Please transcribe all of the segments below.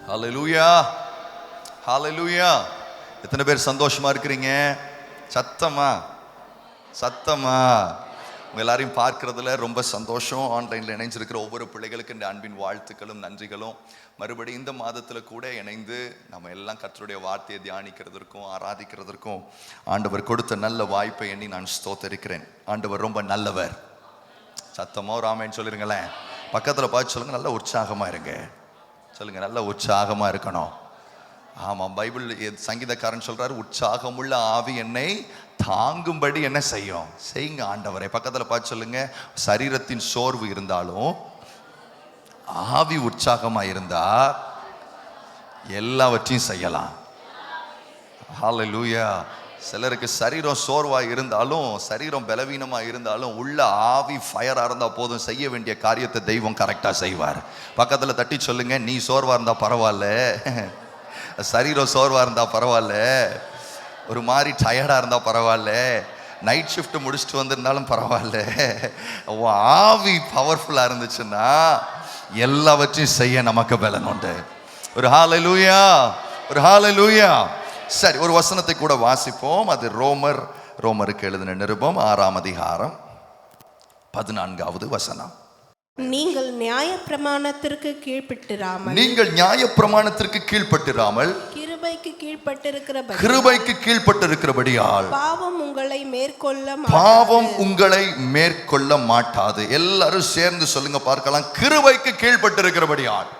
ஹல்லேலூயா, ஹல்லேலூயா. எத்தனை பேர் சந்தோஷமா இருக்கிறீங்க? சத்தமா சத்தமா. உங்க எல்லாரையும் பார்க்கறதுல ரொம்ப சந்தோஷம். ஆன்லைன்ல இணைஞ்சிருக்கிற ஒவ்வொரு பிள்ளைகளுக்கு இந்த அன்பின் வாழ்த்துக்களும் நன்றிகளும். மறுபடியும் இந்த மாதத்துல கூட இணைந்து நம்ம எல்லாம் கர்த்தருடைய வார்த்தையை தியானிக்கிறதற்கும் ஆராதிக்கிறதற்கும் ஆண்டவர் கொடுத்த நல்ல வாய்ப்பை எண்ணி நான் ஸ்தோத்தரிக்கிறேன். ஆண்டவர் ரொம்ப நல்லவர். சத்தமா ஒரு ஆமென் சொல்லிருங்களேன். பக்கத்துல பார்த்து சொல்லுங்க, நல்ல உற்சாகமா இருங்க. சொல்லுங்க, நல்ல உற்சாகமா இருக்கணும். ஆமாம், பைபிள் சங்கீதக்காரன் சொல்றாரு, உற்சாகமுள்ள ஆவி என்னை தாங்கும்படி என்ன செய்யும்? செய்யுங்க ஆண்டவரை. பக்கத்துல பார்த்து சொல்லுங்க, சரீரத்தின் சோர்வு இருந்தாலும் ஆவி உற்சாகமா இருந்தா எல்லாவற்றையும் செய்யலாம். ஹல்லேலூயா. சிலருக்கு சரீரம் சோர்வா இருந்தாலும், சரீரம் பலவீனமா இருந்தாலும், உள்ள ஆவி ஃபயரா இருந்தா போதும், செய்ய வேண்டிய காரியத்தை தெய்வம் கரெக்டா செய்வார். பக்கத்துல தட்டி சொல்லுங்க, நீ சோர்வா இருந்தா பரவாயில்ல, சரீரம் சோர்வா இருந்தா பரவாயில்ல, ஒரு மாதிரி டயர்டா இருந்தா பரவாயில்ல, நைட் ஷிஃப்ட் முடிச்சுட்டு வந்திருந்தாலும் பரவாயில்ல, ஆவி பவர்ஃபுல்லா இருந்துச்சுன்னா எல்லாவற்றையும் செய்ய நமக்கு பலன் உண்டு. ஒரு ஹல்லேலூயா, ஒரு ஹல்லேலூயா. சரி, ஒரு வசனத்தை கூட வாசிப்போம். அது ரோமருக்கு எழுதின நிருபம் 6ஆம் அதிகாரம் 14வது வசனம். நீங்கள் நியாயப்பிரமாணத்திற்கு கீழ்ப்பட்டிராமல் கிருபைக்கு கீழ்ப்பட்டிருக்கிறபடியால் பாவம் உங்களை மேற்கொள்ள மாட்டாது. எல்லாரும் சேர்ந்து சொல்லுங்க பார்க்கலாம், கிருபைக்கு கீழ்ப்பட்டிருக்கிறபடியால்.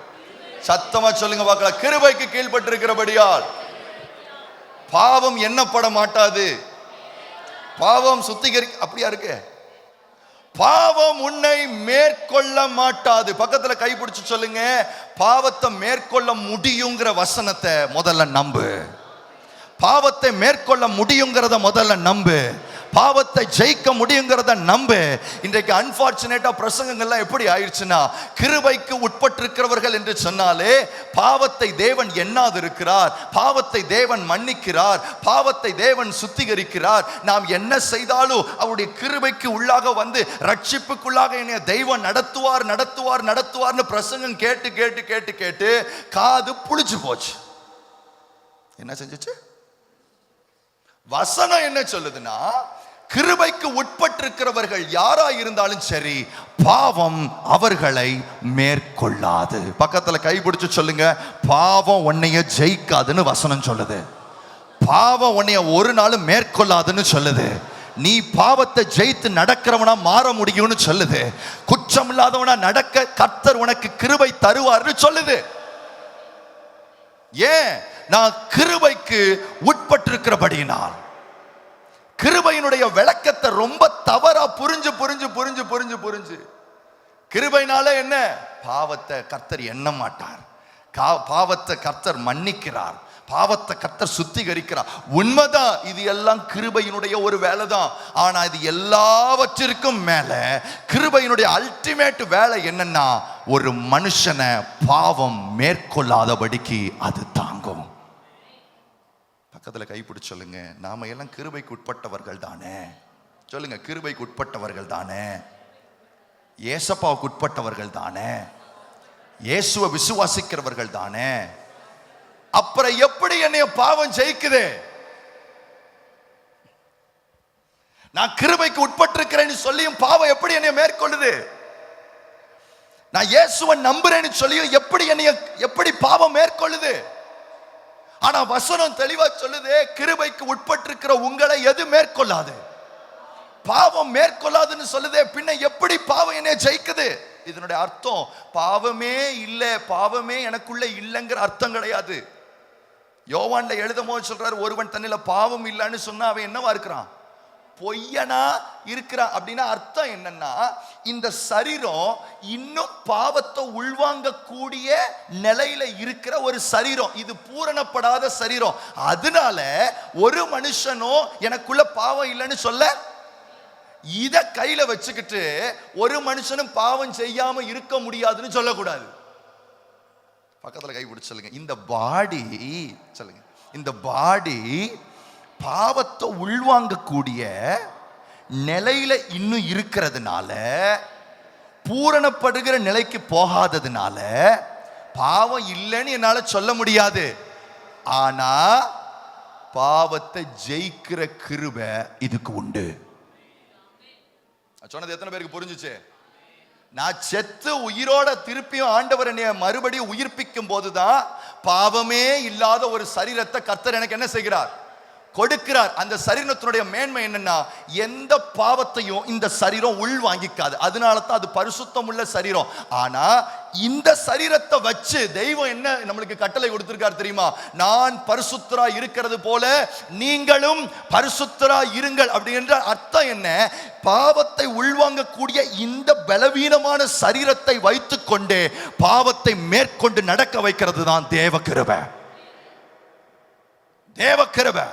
சத்தமா சொல்லுங்க பார்க்கலாம், கிருபைக்கு கீழ்ப்பட்டிருக்கிறபடியால் பாவம் எண்ணப்பட மாட்டாது. பாவம் அப்படியா இருக்கு? பாவம் உன்னை மேற்கொள்ள மாட்டாது. பக்கத்துல கைப்பிடிச்சு சொல்லுங்க, பாவத்தை மேற்கொள்ள முடியுங்கிற வசனத்தை முதல்ல நம்பு. பாவத்தை மேற்கொள்ள முடியுங்கிறத முதல்ல நம்பு. பாவத்தை ஜெயிக்க முடியுங்கிறத நம்பு. இன்றைக்கு அன்பார்ச்சுனேட்டா பிரசங்கங்கள்லாம் எப்படி ஆயிடுச்சுன்னா, கிருபைக்கு உட்பட்டிருக்கிறவர்கள் என்று சொன்னாலே பாவத்தை தேவன் எண்ணாது இருக்கிறார், பாவத்தை தேவன் மன்னிக்கிறார், பாவத்தை தேவன் சுத்திகரிக்கிறார், நாம் என்ன செய்தாலும் அவருடைய கிருபைக்கு உள்ளாக வந்து ரட்சிப்புக்குள்ளாக என்னை தெய்வம் நடத்துவார்னு பிரசங்கம் கேட்டு கேட்டு கேட்டு கேட்டு காது புளிச்சு போச்சு. என்ன செஞ்சுச்சு? வசனம் என்ன சொல்லுதுன்னா, கிருபைக்கு உட்பட்டிருக்கிறவர்கள் யாரா இருந்தாலும் சரி, பாவம் அவர்களை மேற்கொள்ளாது. பக்கத்துல கைப்பிடிச்சு சொல்லுங்க, பாவம் உன்னைய ஜெயிக்காதுன்னு வசனம் சொல்லுது. பாவம் உன்னைய ஒரு நாளும் மேற்கொள்ளாதுன்னு சொல்லுது. நீ பாவத்தை ஜெயித்து நடக்கிறவனா மாற முடியும்னு சொல்லுது. குற்றம் இல்லாதவனா நடக்க கர்த்தர் உனக்கு கிருபை தருவார்னு சொல்லுது. ஏன்? நான் கிருபைக்கு உட்பட்டிருக்கிறபடியினால். கிருபையினுடைய விளக்கத்தை ரொம்ப தவறா புரிஞ்சு கிருபைனால என்ன? பாவத்தை கர்த்தர் எண்ண மாட்டார், பாவத்தை கர்த்தர் மன்னிக்கிறார், பாவத்தை கர்த்தர் சுத்திகரிக்கிறார். உண்மைதான், இது எல்லாம் கிருபையினுடைய ஒரு வேலை தான். ஆனா இது எல்லாவற்றிற்கும் மேல கிருபையினுடைய அல்டிமேட் வேலை என்னன்னா, ஒரு மனுஷனை பாவம் மேற்கொள்ளாதபடிக்கு அது தாங்கும். பக்கத்துல கைப்பிடிச்சு சொல்லுங்க, நாம எல்லாம் கிருபைக்கு உட்பட்டவர்கள் தானே. சொல்லுங்க, கிருபைக்கு உட்பட்டவர்கள் தானே, ஏசப்பாவுக்கு உட்பட்டவர்கள் தானே, இயேசுவை விசுவாசிக்கிறவர்கள் தானே. அப்புறம் எப்படி என்னைய பாவம் ஜெயிக்குது? நான் கிருபைக்கு உட்பட்டிருக்கிறேன்னு சொல்லியும் பாவம் எப்படி என்னைய மேற்கொள்ளுது? நான் இயேசுவை நம்புறேன்னு சொல்லியும் எப்படி பாவம் மேற்கொள்ளுது? ஆனா வசனம் தெளிவா சொல்லுது, கிருபைக்கு உட்பட்டிருக்கிற உங்களை எது மேற்கொள்ளாது? பாவம் மேற்கொள்ளாதுன்னு சொல்லுதே, பின்ன எப்படி பாவம் என்னைய ஜெயிக்குது? இதனுடைய அர்த்தம் பாவமே இல்லை, பாவமே எனக்குள்ள இல்லைங்கிற அர்த்தம் கிடையாது. யோவான்ல எழுதும் போது சொல்றாரு, ஒருவன் தன்னில பாவம் இல்லைன்னு சொன்னா அவன் என்னவா இருக்கிறான்? பொய்யனா இருக்கிறான். அப்படின்னா அர்த்தம் என்னன்னா, இந்த சரீரம் இன்னும் பாவத்தை உள்வாங்க கூடிய நிலையில இருக்கிற ஒரு சரீரம், இது பூரணப்படாத சரீரம். அதனால ஒரு மனுஷனும் எனக்குள்ள பாவம் இல்லைன்னு சொல்ல, இத கையில வச்சுக்கிட்டு ஒரு மனுஷனும் பாவம் செய்யாம இருக்க முடியாதுன்னு சொல்லக்கூடாது. பக்கத்துல கை பிடிச்சு சொல்லுங்க, இந்த பாடி, சொல்லுங்க, இந்த பாடி பாவத்தை உள்வாங்கக்கூடிய நிலையில இன்னும் இருக்கிறதுனால, பூரணப்படுகிற நிலைக்கு போகாததுனால பாவம் இல்லைன்னு என்னால சொல்ல முடியாது, ஆனா பாவத்தை ஜெயிக்கிற கிருபை இதுக்கு உண்டு. சொன்னது எத்தனை பேருக்கு புரிஞ்சுச்சு? நான் செத்து உயிரோட திருப்பியும் ஆண்டவர் என்னை மறுபடியும் உயிர்ப்பிக்கும் போதுதான் பாவமே இல்லாத ஒரு சரீரத்தை கர்த்தர் எனக்கு என்ன செய்கிறார்? கொடுக்கிறார். அந்த சரீரத்தினுடைய மேன்மை என்னன்னா, எந்த பாவத்தையும் இந்த சரீரம் உள் வாங்கிக்காது. அதனால தான் அது பரிசுத்தம் உள்ள சரீரம். ஆனா இந்த சரீரத்தை வச்சு தெய்வம் என்ன நம்மளுக்கு கட்டளை கொடுத்திருக்கார் தெரியுமா? நான் பரிசுத்தரா இருக்கிறது போல நீங்களும் பரிசுத்தரா இருங்கள். அப்படின்ற அர்த்தம் என்ன? பாவத்தை உள்வாங்கக்கூடிய இந்த பலவீனமான சரீரத்தை வைத்துக் கொண்டே பாவத்தை மேற்கொண்டு நடக்க வைக்கிறது தான் தேவ கிருபை. தேவ கிருபை.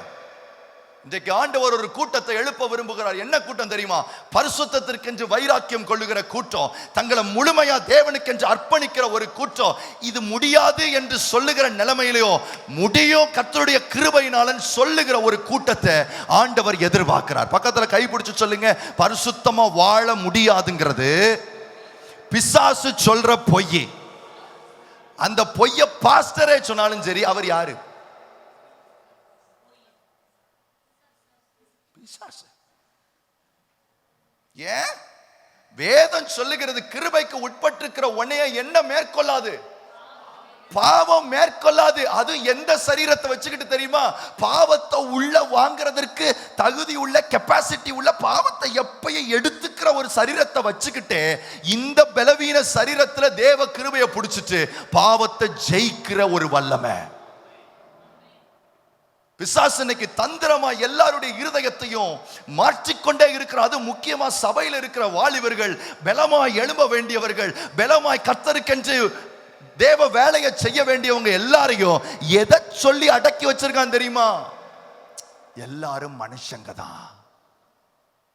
இன்றைக்கு ஆண்டவர் ஒரு கூட்டத்தை எழுப்ப விரும்புகிறார். என்ன கூட்டம் தெரியுமா? பரிசுத்தத்திற்கென்று வைராக்கியம் கொள்ளுகிற கூட்டம், தங்களை முழுமையா தேவனுக்கென்று அர்ப்பணிக்கிற ஒரு கூட்டம். இது முடியாது என்று சொல்லுகிற நிலைமையிலையோ முடியும் கர்த்தருடைய கிருபையினால சொல்லுகிற ஒரு கூட்டத்தை ஆண்டவர் எதிர்பார்க்கிறார். பக்கத்துல கைப்பிடிச்சு சொல்லுங்க, பரிசுத்தமா வாழ முடியாதுங்கிறது பிசாசு சொல்ற பொய். அந்த பொய்ய பாஸ்டரே சொன்னாலும் சரி, அவர் யாரு? ஏன்? வேதம் சொல்லுகிறது கிருபைக்கு உட்பட்டிருக்கிற உன்னைய என்ன மேற்கொள்ளாது? பாவம் மேற்கொள்ளாது. அது எந்த சரீரத்தை வச்சுக்கிட்டு தெரியுமா? பாவத்தை உள்ள வாங்குறதற்கு தகுதி உள்ள கெப்பாசிட்டி உள்ள பாவத்தை எப்பயும் எடுத்துக்கிற ஒரு சரீரத்தை வச்சுக்கிட்டு இந்த பலவீன சரீரத்துல தேவ கிருபையை பிடிச்சிட்டு பாவத்தை ஜெயிக்கிற ஒரு வல்லமை. பிசாசு இன்னைக்கு தந்திரமா எல்லாருடைய இருதயத்தையும் மாற்றிக்கொண்டே இருக்கிற. அது முக்கியமா சபையில் இருக்கிற வாலிபர்கள், பலமாய் எழும்ப வேண்டியவர்கள், பலமாய் கர்த்தருக்கென்று தேவ வேலையை செய்ய வேண்டியவங்க எல்லாரையும் எதை சொல்லி அடக்கி வச்சிருக்கான் தெரியுமா? எல்லாரும் மனுஷங்க தான்.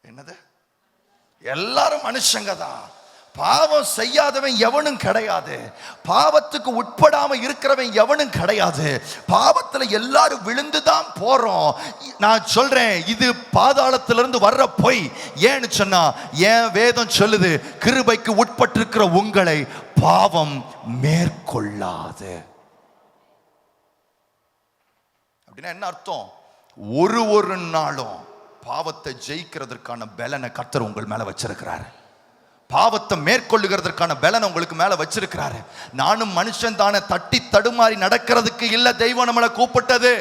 என்னது? எல்லாரும் மனுஷங்க தான். பாவம் செய்யாதவன் எவனும் கிடையாது. பாவத்துக்கு உட்படாம இருக்கிறவன் எவனும் கிடையாது. பாவத்துல எல்லாரும் விழுந்துதான் போறோம். நான் சொல்றேன், இது பாதாளத்திலிருந்து வர்ற பொய். ஏன்னு சொன்னா, என் வேதம் சொல்லுது, கிருபைக்கு உட்பட்டிருக்கிற உங்களை பாவம் மேற்கொள்ளாது. அப்படின்னா என்ன அர்த்தம்? ஒரு நாளும் பாவத்தை ஜெயிக்கிறதுக்கான பலனை கர்த்தர் உங்கள் மேல வச்சிருக்கிறார். பாவத்தை மேற்கொள்ளுகிறதற்கான பலன் உங்களுக்கு மேல வச்சிருக்கிறாரு. நானும் மனுஷன் தானே, தட்டி தடுமாறி நடக்கிறதுக்கு இல்ல தெய்வம் நம்மளை கூப்பிட்டது.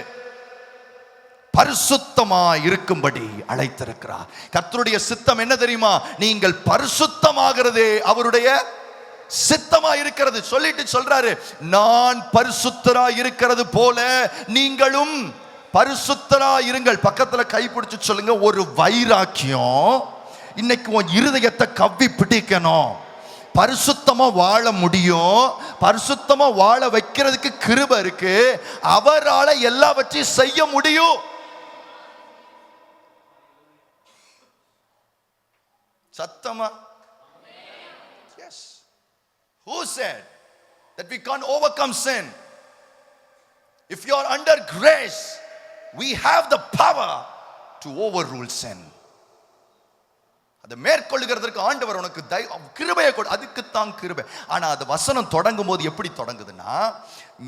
பரிசுத்தமா இருக்கும்படி அழைத்திருக்கிறார். கர்த்தருடைய சித்தம் என்ன தெரியுமா? நீங்கள் பரிசுத்தமாகிறதே அவருடைய சித்தமா இருக்கிறது. சொல்லிட்டு சொல்றாரு, நான் பரிசுத்தரா இருக்கிறது போல நீங்களும் பரிசுத்தரா இருங்கள். பக்கத்துல கைப்பிடிச்சு சொல்லுங்க, ஒரு வைராக்கியம் இன்னைக்கு உன் இருதயத்தை கவ்வி பிடிக்கணும். பரிசுத்தமா வாழ முடியும். பரிசுத்தமா வாழ வைக்கிறதுக்கு கிருபை இருக்கு. அவரால எல்லாவற்றையும் செய்ய முடியும். சத்தமா? Yes. Who said that we can't overcome sin? If you are under grace, we have the power to overrule sin. அதை மேற்கொள்ளுகிறதற்கு ஆண்டவர் உனக்கு கிருபையை கொடு. அதுக்குத்தான் கிருபை. ஆனா அது வசனம் தொடங்கும் போது எப்படி தொடங்குதுன்னா,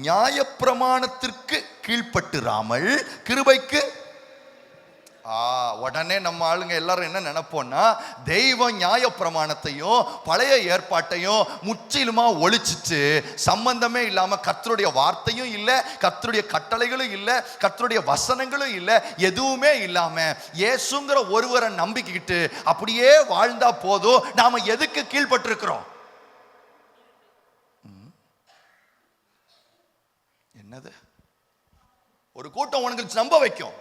நியாயப்பிரமாணத்திற்கு கீழ்ப்பட்டுறாமல் கிருபைக்கு. உடனே நம்ம ஆளுங்க எல்லாரும் என்ன நினைப்போம்னா, தெய்வம் நியாயப்பிரமாணத்தையும் பழைய ஏற்பாட்டையும் முற்றிலுமா ஒழிச்சிட்டு சம்பந்தமே இல்லாம கர்த்தருடைய வார்த்தையும் இல்லை, கர்த்தருடைய கட்டளைகளும் இல்லை, கர்த்தருடைய வசனங்களும் இல்லை, எதுவுமே இல்லாம இயேசுங்கிற ஒருவரை நம்பிக்கிட்டு அப்படியே வாழ்ந்தா போதும். நாம எதுக்கு கீழ்பட்டிருக்கிறோம்? என்னது? ஒரு கூட்டம் உனக்கு நம்ப வைக்கும்.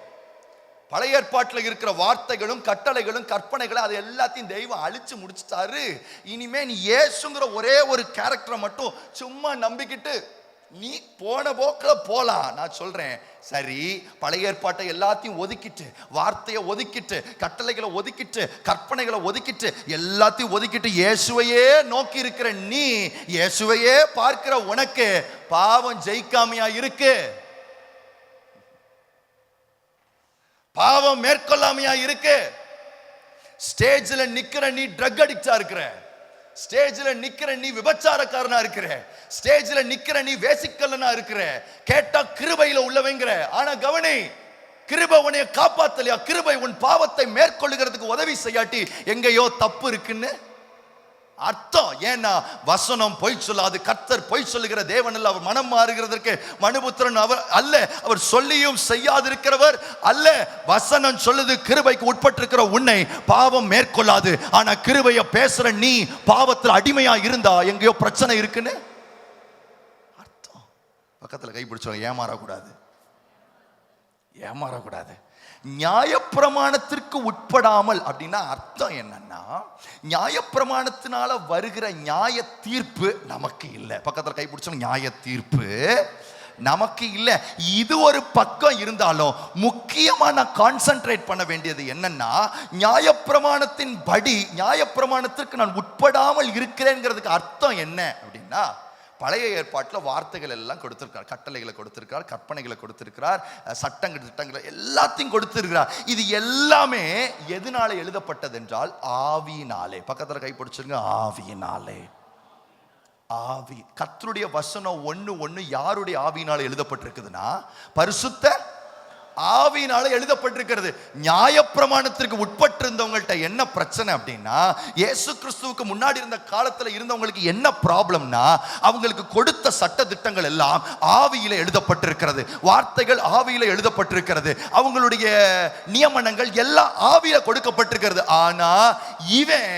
பழைய ஏற்பாட்டில் இருக்கிற வார்த்தைகளும் கட்டளைகளும் கற்பனைகளும் அது எல்லாத்தையும் தெய்வம் அழிச்சு முடிச்சிட்டாரு. இனிமே நீ இயேசுங்கிற ஒரே ஒரு கேரக்டரை மட்டும் சும்மா நம்பிக்கிட்டு நீ போன போக்கில் போலாம். நான் சொல்றேன், சரி, பழைய ஏற்பாட்டை எல்லாத்தையும் ஒதுக்கிட்டு, வார்த்தையை ஒதுக்கிட்டு, கட்டளைகளை ஒதுக்கிட்டு, கற்பனைகளை ஒதுக்கிட்டு, எல்லாத்தையும் ஒதுக்கிட்டு இயேசுவையே நோக்கி இருக்கிற நீ, இயேசுவையே பார்க்கிற உனக்கு பாவம் ஜெயிக்காமையா இருக்கு? பாவம் மேற்கொள்ளாமையா இருக்கு? ஸ்டேஜ்ல நிக்கிற நீ ட்ரக் அடிக்டா இருக்கிற, ஸ்டேஜ்ல நிக்கிற நீ விபச்சாரக்காரனா இருக்கிற, ஸ்டேஜ்ல நிக்கிற நீ வேசிக்கல்லனா இருக்கிற, கேட்டா கிருபையில உள்ளவங்கிற. ஆனா கவனி, கிருபை உன்னை காப்பாத்தலையா? கிருபை உன் பாவத்தை மேற்கொள்ளுகிறதுக்கு உதவி செய்யாட்டி எங்கேயோ தப்பு இருக்குன்னு அர்த்தம். ஏன்னா வசனம் பொய் சொல்லாது, கர்த்தர் பொய் சொல்லுகிற தேவன் அல்ல. அவர் மனம் மாறுகிறதற்கு மனுபுத்திரன் அவர் அல்ல, அவர் சொல்லியும் செய்யாதிருக்கிறவர் அல்ல. வசனம் சொல்லுது, கிருபைக்கு உட்பட்டிருக்கிற உன்னை பாவம் மேற்கொள்ளாது. ஆனா கிருபைய பேசுற நீ பாவத்தில் அடிமையா இருந்தா எங்கேயோ பிரச்சனை இருக்குன்னு அர்த்தம். பக்கத்துல கை பிடிச்சவங்க ஏமாறக்கூடாது, ஏமாறக்கூடாது. நியாயப்பிரமாணத்திற்கு உட்படாமல் அப்படின்னா அர்த்தம் என்னன்னா, நியாயப்பிரமாணத்தினால வருகிற நியாய தீர்ப்பு நமக்கு இல்லை. பக்கத்தில் கைப்பிடிச்சோம், நியாய தீர்ப்பு நமக்கு இல்லை. இது ஒரு பக்கம் இருந்தாலும் முக்கியமா நான் கான்சென்ட்ரேட் பண்ண வேண்டியது என்னன்னா, நியாயப்பிரமாணத்தின் படி நியாயப்பிரமாணத்திற்கு நான் உட்படாமல் இருக்கிறேங்கிறதுக்கு அர்த்தம் என்ன அப்படின்னா, பழைய ஏற்பாட்டில் வார்த்தைகள் எல்லாம் கொடுத்திருக்கார், கட்டளைகளை கொடுத்திருக்கிறார், கற்பனைகளை கொடுத்திருக்கிறார், சட்டங்கள் திட்டங்களை எல்லாத்தையும் கொடுத்திருக்கிறார். இது எல்லாமே எதனால எழுதப்பட்டது என்றால் ஆவியினாலே. பக்கத்தில் கை பிடிச்சிருங்க, ஆவியினாலே. ஆவி, கர்த்தருடைய வசனம் ஒண்ணு யாருடைய ஆவியினால எழுதப்பட்டிருக்குதுன்னா பரிசுத்த ஆவியினால எழுதப்பட்டிருக்கிறது. நியாயப்பிரமாணத்திற்கு உட்பட்டிருந்தவங்கள்ட்ட என்ன பிரச்சனை அப்படின்னா, இயேசு கிறிஸ்துவுக்கு முன்னாடி இருந்த காலத்துல இருந்தவங்களுக்கு என்ன ப்ராப்ளம்னா, அவங்களுக்கு கொடுத்த சட்ட திட்டங்கள் எல்லாம் ஆவியில எழுதப்பட்டிருக்கிறது, வார்த்தைகள் ஆவியில எழுதப்பட்டிருக்கிறது, அவங்களுடைய நியமனங்கள் எல்லாம் ஆவியில கொடுக்கப்பட்டிருக்கிறது. ஆனா இவன்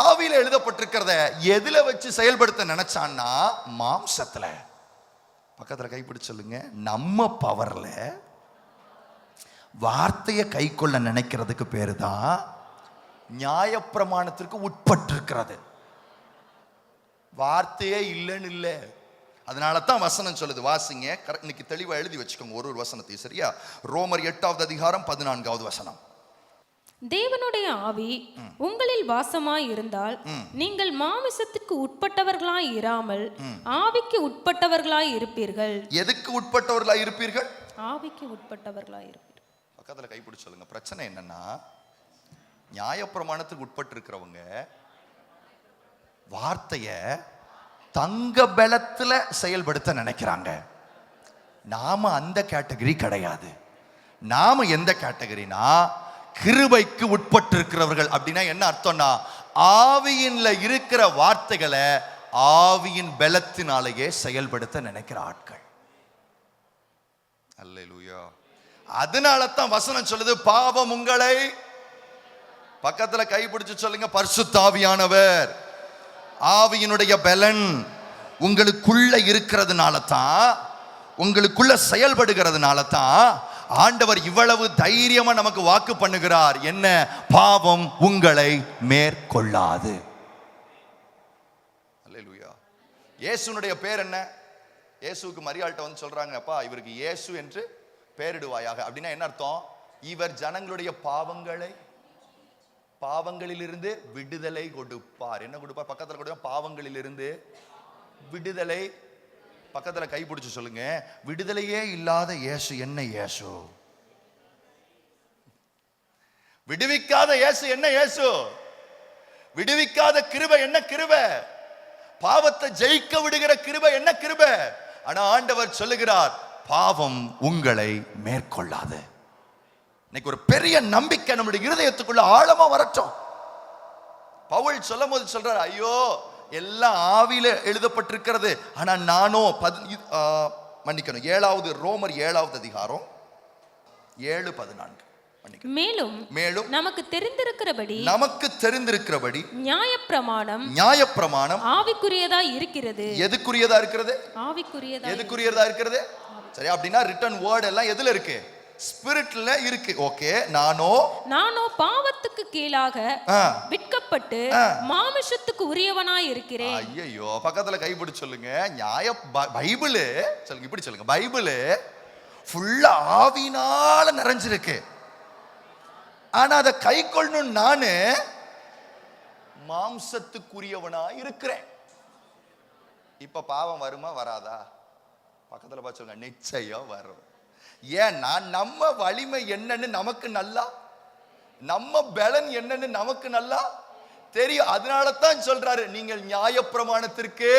ஆவியில எழுதப்பட்டிருக்கிறத எதுல வச்சு செயல்படுத்த நினைச்சான்னா மாம்சத்துல. பக்கத்துல கைப்பிடிச்சு சொல்லுங்க, நம்ம பவர்ல வார்த்தையை கை கொள்ள நினைக்கிறதுக்கு பேரு தான் நியாயப்பிரமாணத்திற்கு உட்பட்டிருக்கிறது. வார்த்தையே இல்லைன்னு இல்லை. அதனால தான் வசனம் சொல்லுது, வாசிங்க, இன்னைக்கு தெளிவா எழுதி வச்சுக்கோங்க ஒரு வசனத்தை, சரியா? ரோமர் 8வது அதிகாரம் 14வது வசனம். தேவனுடைய ஆவி உங்களில் வாசமாய் இருந்தால் நீங்கள் மாமிசத்துக்கு உட்பட்டவர்களாய் இராமல் ஆவிக்கு உட்பட்டவர்களாய் இருப்பீர்கள். எதுக்கு உட்பட்டவர்களாய் இருப்பீர்கள்? ஆவிக்கு உட்பட்டவர்களாய் இருப்பீர்கள். பக்கத்துல கைப்பிடிச்சு சொல்லுங்க. பிரச்சனை என்னன்னா, நியாயப்பிரமாணத்துக்கு உட்பட்டு இருக்கிறவங்க வார்த்தைய தங்க பலத்துல செயல்படுத்த நினைக்கிறாங்க. நாம அந்த கேட்டகரி கிடையாது. நாம எந்த கேட்டகரினா, கிருபைக்கு உட்பட்டு இருக்கிறவர்கள். அப்படின்னா என்ன அர்த்தம்னா, ஆவியின்ல இருக்கிற வார்த்தைகளை ஆவியின் பலத்தினாலேயே செயல்படுத்த நினைக்கிற ஆட்கள். அல்லேலூயா. அதனால தான் வசனம் சொல்லுது, பாவம் உங்களை, பக்கத்துல கைப்பிடிச்சு சொல்லுங்க, பரிசுத்த ஆவியானவர், ஆவியினுடைய பலன் உங்களுக்குள்ள இருக்கிறதுனால தான், உங்களுக்குள்ள செயல்படுகிறதுனால தான் ஆண்டவர் இவ்வளவு தைரியமா நமக்கு வாக்கு பண்ணுகிறார். என்ன? பாவம் உங்களை மேற்கொள்ளாது. அல்லேலூயா. இயேசுனுடைய பேர் என்ன? இயேசுவுக்கு மரியாள்கிட்ட வந்து சொல்றாங்க, அப்பா இவருக்கு இயேசு என்று பேரிடுவாயாக. அப்படின்னா என்ன அர்த்தம்? இவர் ஜனங்களுடைய பாவங்களிலிருந்து விடுதலை கொடுப்பார். என்ன கொடுப்பார்? பக்கத்துல கொடுப்பார், பாவங்களிலிருந்து விடுதலை. பக்கத்துல கைப்பிடிச்சு சொல்லுங்க, விடுதலையே இல்லாத இயேசு என்ன இயேசு? விடுவிக்காத இயேசு என்ன இயேசு? விடுவிக்காத கிருபை என்ன கிருபை? பாவத்தை ஜெயிக்க விடுகிற கிருபை என்ன கிருபை? ஆனா ஆண்டவர் சொல்லுகிறார், பாவம் உங்களை மேற்கொள்ளாது. இன்னைக்கு ஒரு பெரிய நம்பிக்கை நம்முடைய இருதயத்துக்குள்ள ஆழமா வரட்டும். பவுல் சொல்லும் போது சொல்றார், ஐயோ எல்லாம் ஆவியில எழுதப்பட்டிருக்கிறது, ஆனா நானோ மன்னிக்கணும், ரோமர் 7வது அதிகாரம் 7:14. மேலும் நமக்கு தெரிந்திருக்கிறபடி நியாயப்பிரமாணம் ஆவிக்குரியதா இருக்கிறது. எதுக்குரியதா இருக்கிறது? ஆவிக்குரியதா இருக்கிறது. சரி, அப்படின்னா ரிட்டன் வேர்ட் எல்லாம் எதுல இருக்கு? ஸ்பிரிட்ல இருக்கு. ஓகே, நானோ பாவத்துக்கு கீழாக விற்கப்பட்டு மாமிசத்துக்கு உரியவனாய் இருக்கிறேன். ஐயோ, பக்கத்துல கைப்பிடிச்சு சொல்லுங்க, பைபிள் சொல்லுங்க, இப்படி சொல்லுங்க, பைபிள் ஃபுல்லா ஆவினால நிறைஞ்சிருக்கு. ஆனா அதை கை கொள்ளணும், நானு மாம்சத்துக்குரியவனா இருக்கிறேன். இப்ப பாவம் வருமா வராதா? பக்கத்துல பார்த்து சொல்லுங்க, நிச்சயம் வரும். ஏன்னா நம்ம வலிமை என்னன்னு நமக்கு நல்லா, நம்ம பலன் என்னன்னு நமக்கு நல்லா தெரியும். அதனால தான் சொல்றாரு நீங்கள் நியாயப்பிரமாணத்திற்கு